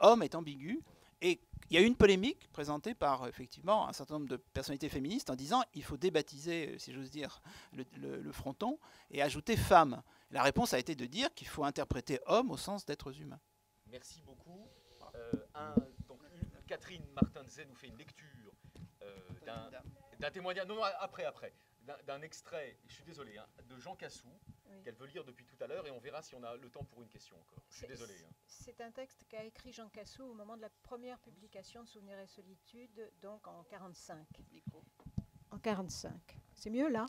homme est ambigu. Et il y a eu une polémique présentée par effectivement un certain nombre de personnalités féministes en disant il faut débaptiser, si j'ose dire, le fronton et ajouter femme. La réponse a été de dire qu'il faut interpréter homme au sens d'êtres humains. Merci beaucoup. Catherine Martin-Zé nous fait une lecture d'un témoignage, non, après, d'un extrait, je suis désolé, hein, de Jean Cassou, qu'elle veut lire depuis tout à l'heure, et on verra si on a le temps pour une question encore. Je suis désolé. Hein. C'est un texte qu'a écrit Jean Cassou au moment de la première publication de Souvenirs et Solitude, donc en 1945. En 1945. C'est mieux là ?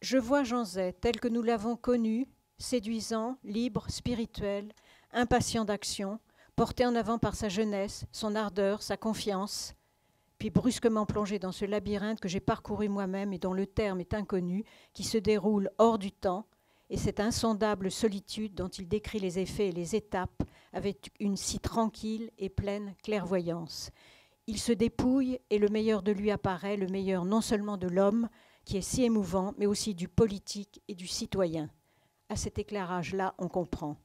Je vois Jean Zay tel que nous l'avons connu, séduisant, libre, spirituel, impatient d'action, porté en avant par sa jeunesse, son ardeur, sa confiance, puis brusquement plongé dans ce labyrinthe que j'ai parcouru moi-même et dont le terme est inconnu, qui se déroule hors du temps, et cette insondable solitude dont il décrit les effets et les étapes avec une si tranquille et pleine clairvoyance. Il se dépouille et le meilleur de lui apparaît, le meilleur non seulement de l'homme, qui est si émouvant, mais aussi du politique et du citoyen. À cet éclairage-là, on comprend.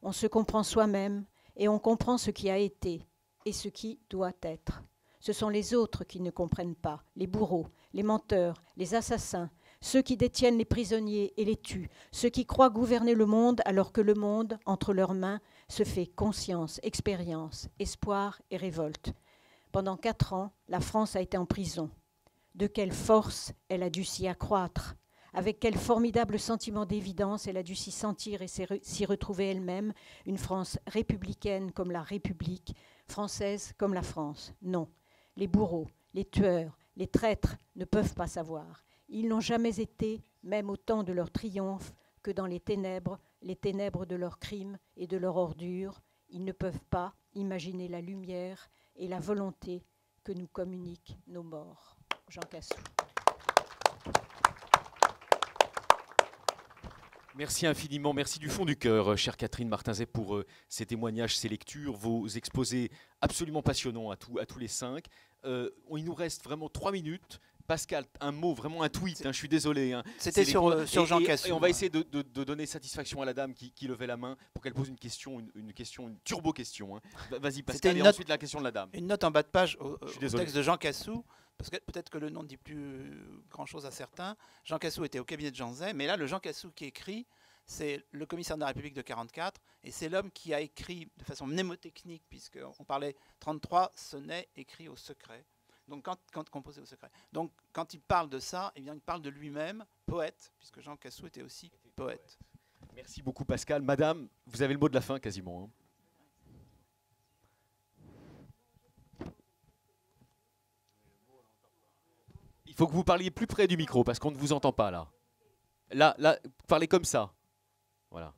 On se comprend soi-même et on comprend ce qui a été et ce qui doit être. Ce sont les autres qui ne comprennent pas, les bourreaux, les menteurs, les assassins, ceux qui détiennent les prisonniers et les tuent, ceux qui croient gouverner le monde alors que le monde, entre leurs mains, se fait conscience, expérience, espoir et révolte. Pendant 4 ans, la France a été en prison. De quelle force elle a dû s'y accroître, avec quel formidable sentiment d'évidence elle a dû s'y sentir et s'y retrouver elle-même, une France républicaine comme la République, française comme la France. Non. Les bourreaux, les tueurs, les traîtres ne peuvent pas savoir. Ils n'ont jamais été, même au temps de leur triomphe, que dans les ténèbres de leurs crimes et de leur ordure. Ils ne peuvent pas imaginer la lumière et la volonté que nous communiquent nos morts. Jean Cassou. Merci infiniment, merci du fond du cœur, chère Catherine Martin-Zé, pour ces témoignages, ces lectures, vos exposés absolument passionnants à tous les 5. Il nous reste vraiment 3 minutes. Pascal, un mot, vraiment un tweet, hein, je suis désolé. Hein. C'était sur Jean Cassou. Et on va essayer de donner satisfaction à la dame qui levait la main pour qu'elle pose une turbo-question. Hein. Vas-y Pascal, et ensuite la question de la dame. Une note en bas de page au texte de Jean Cassou, parce que peut-être que le nom ne dit plus grand-chose à certains. Jean Cassou était au cabinet de Jean Zay, mais là, le Jean Cassou qui écrit, c'est le commissaire de la République de 1944, et c'est l'homme qui a écrit de façon mnémotechnique, puisqu'on parlait 33 sonnets écrits au secret. Donc, quand composé au secret. Donc, quand il parle de ça, eh bien, il parle de lui-même, poète, puisque Jean Cassou était aussi poète. Merci beaucoup, Pascal. Madame, vous avez le mot de la fin quasiment. Hein. Il faut que vous parliez plus près du micro, parce qu'on ne vous entend pas, là. Là, parlez comme ça. Voilà.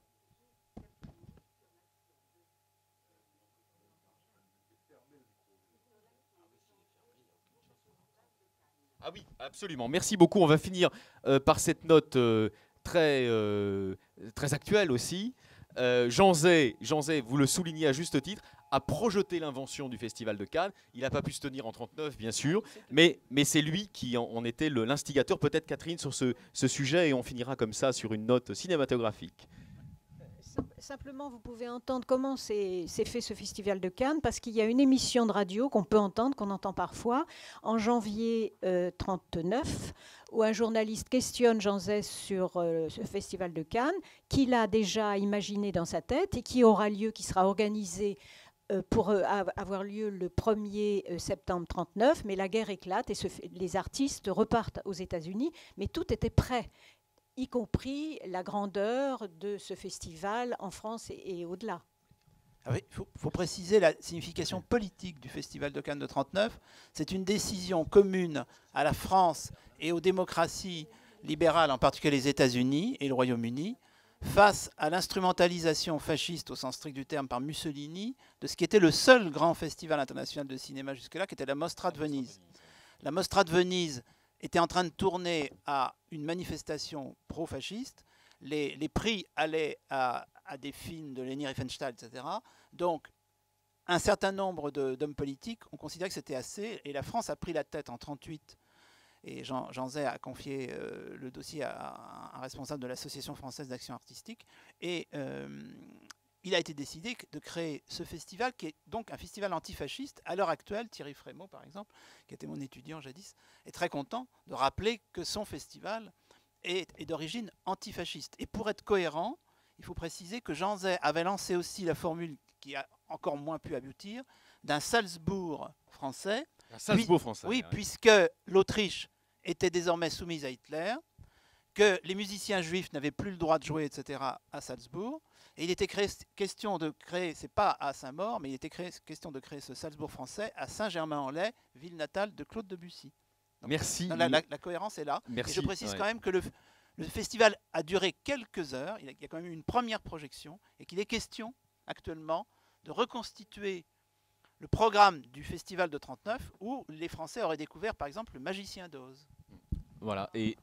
Ah oui, absolument. Merci beaucoup. On va finir par cette note très actuelle aussi. Jean Zay, vous le soulignez à juste titre, a projeté l'invention du Festival de Cannes. Il n'a pas pu se tenir en 1939, bien sûr, mais c'est lui qui en était l'instigateur. Peut-être Catherine sur ce sujet, et on finira comme ça sur une note cinématographique. Simplement, vous pouvez entendre comment s'est fait ce festival de Cannes, parce qu'il y a une émission de radio qu'on peut entendre, qu'on entend parfois, en janvier 1939, où un journaliste questionne Jean Zay sur ce festival de Cannes, qu'il a déjà imaginé dans sa tête et qui sera organisé pour avoir lieu le 1er septembre 1939, mais la guerre éclate et les artistes repartent aux États-Unis, mais tout était prêt, y compris la grandeur de ce festival en France et au-delà. Ah oui, faut préciser la signification politique du Festival de Cannes de 1939. C'est une décision commune à la France et aux démocraties libérales, en particulier les États-Unis et le Royaume-Uni, face à l'instrumentalisation fasciste au sens strict du terme par Mussolini de ce qui était le seul grand festival international de cinéma jusque-là, qui était la Mostra de Venise. La Mostra de Venise était en train de tourner à une manifestation pro-fasciste. Les prix allaient à des films de Leni Riefenstahl, etc. Donc, un certain nombre d'hommes politiques ont considéré que c'était assez, et la France a pris la tête en 1938. Et Jean Zay a confié le dossier à un responsable de l'Association française d'action artistique. Et il a été décidé de créer ce festival, qui est donc un festival antifasciste. À l'heure actuelle, Thierry Frémaux, par exemple, qui était mon étudiant jadis, est très content de rappeler que son festival est d'origine antifasciste. Et pour être cohérent, il faut préciser que Jean Zay avait lancé aussi la formule, qui a encore moins pu aboutir, d'un Salzbourg français. Un Salzbourg français. Oui, ouais. puisque l'Autriche était désormais soumise à Hitler, que les musiciens juifs n'avaient plus le droit de jouer, etc., à Salzbourg. Et il était question de créer, c'est pas à Saint-Maur, mais il était question de créer ce Salzbourg français à Saint-Germain-en-Laye, ville natale de Claude Debussy. Donc, Merci. La cohérence est là. Merci. Et je précise Ouais. quand même que le festival a duré quelques heures, il y a quand même eu une première projection, et qu'il est question actuellement de reconstituer le programme du festival de 1939, où les Français auraient découvert par exemple le Magicien d'Oz. Voilà, et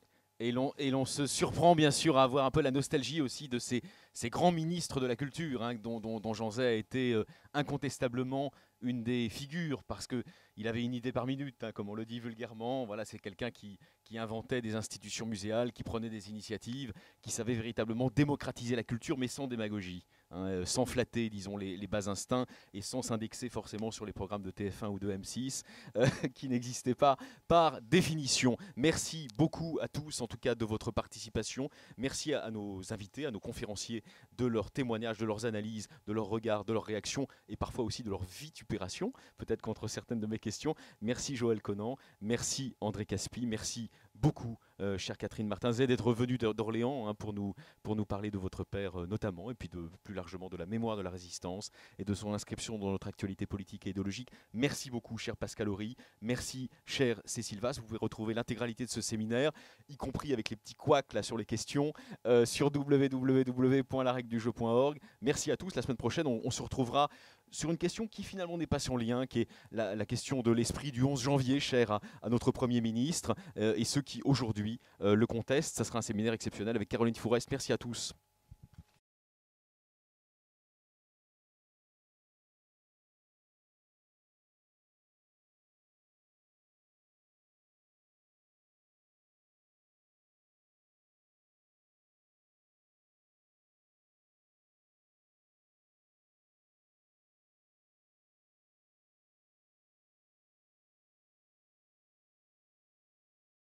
l'on se surprend bien sûr à avoir un peu la nostalgie aussi de ces grands ministres de la culture, hein, dont Jean Zay a été incontestablement une des figures, parce qu'il avait une idée par minute, hein, comme on le dit vulgairement. Voilà, c'est quelqu'un qui inventait des institutions muséales, qui prenait des initiatives, qui savait véritablement démocratiser la culture, mais sans démagogie. Hein, sans flatter, disons, les bas instincts et sans s'indexer forcément sur les programmes de TF1 ou de M6 qui n'existaient pas par définition. Merci beaucoup à tous, en tout cas, de votre participation. Merci à nos invités, à nos conférenciers, de leurs témoignages, de leurs analyses, de leurs regards, de leurs réactions et parfois aussi de leur vitupération, peut-être contre certaines de mes questions. Merci Joël Conan, merci André Caspi, merci beaucoup, chère Catherine Martin-Zay, d'être venue d'Orléans, hein, pour nous parler de votre père notamment, et puis plus largement de la mémoire de la résistance et de son inscription dans notre actualité politique et idéologique. Merci beaucoup, cher Pascal Horry. Merci, chère Cécile Vasse. Vous pouvez retrouver l'intégralité de ce séminaire, y compris avec les petits couacs là sur les questions, sur www.laregledujeu.org. Merci à tous. La semaine prochaine, on se retrouvera sur une question qui finalement n'est pas sans lien, qui est la question de l'esprit du 11 janvier, cher à notre Premier ministre, et ceux qui aujourd'hui le contestent. Ça sera un séminaire exceptionnel avec Caroline Fourest. Merci à tous.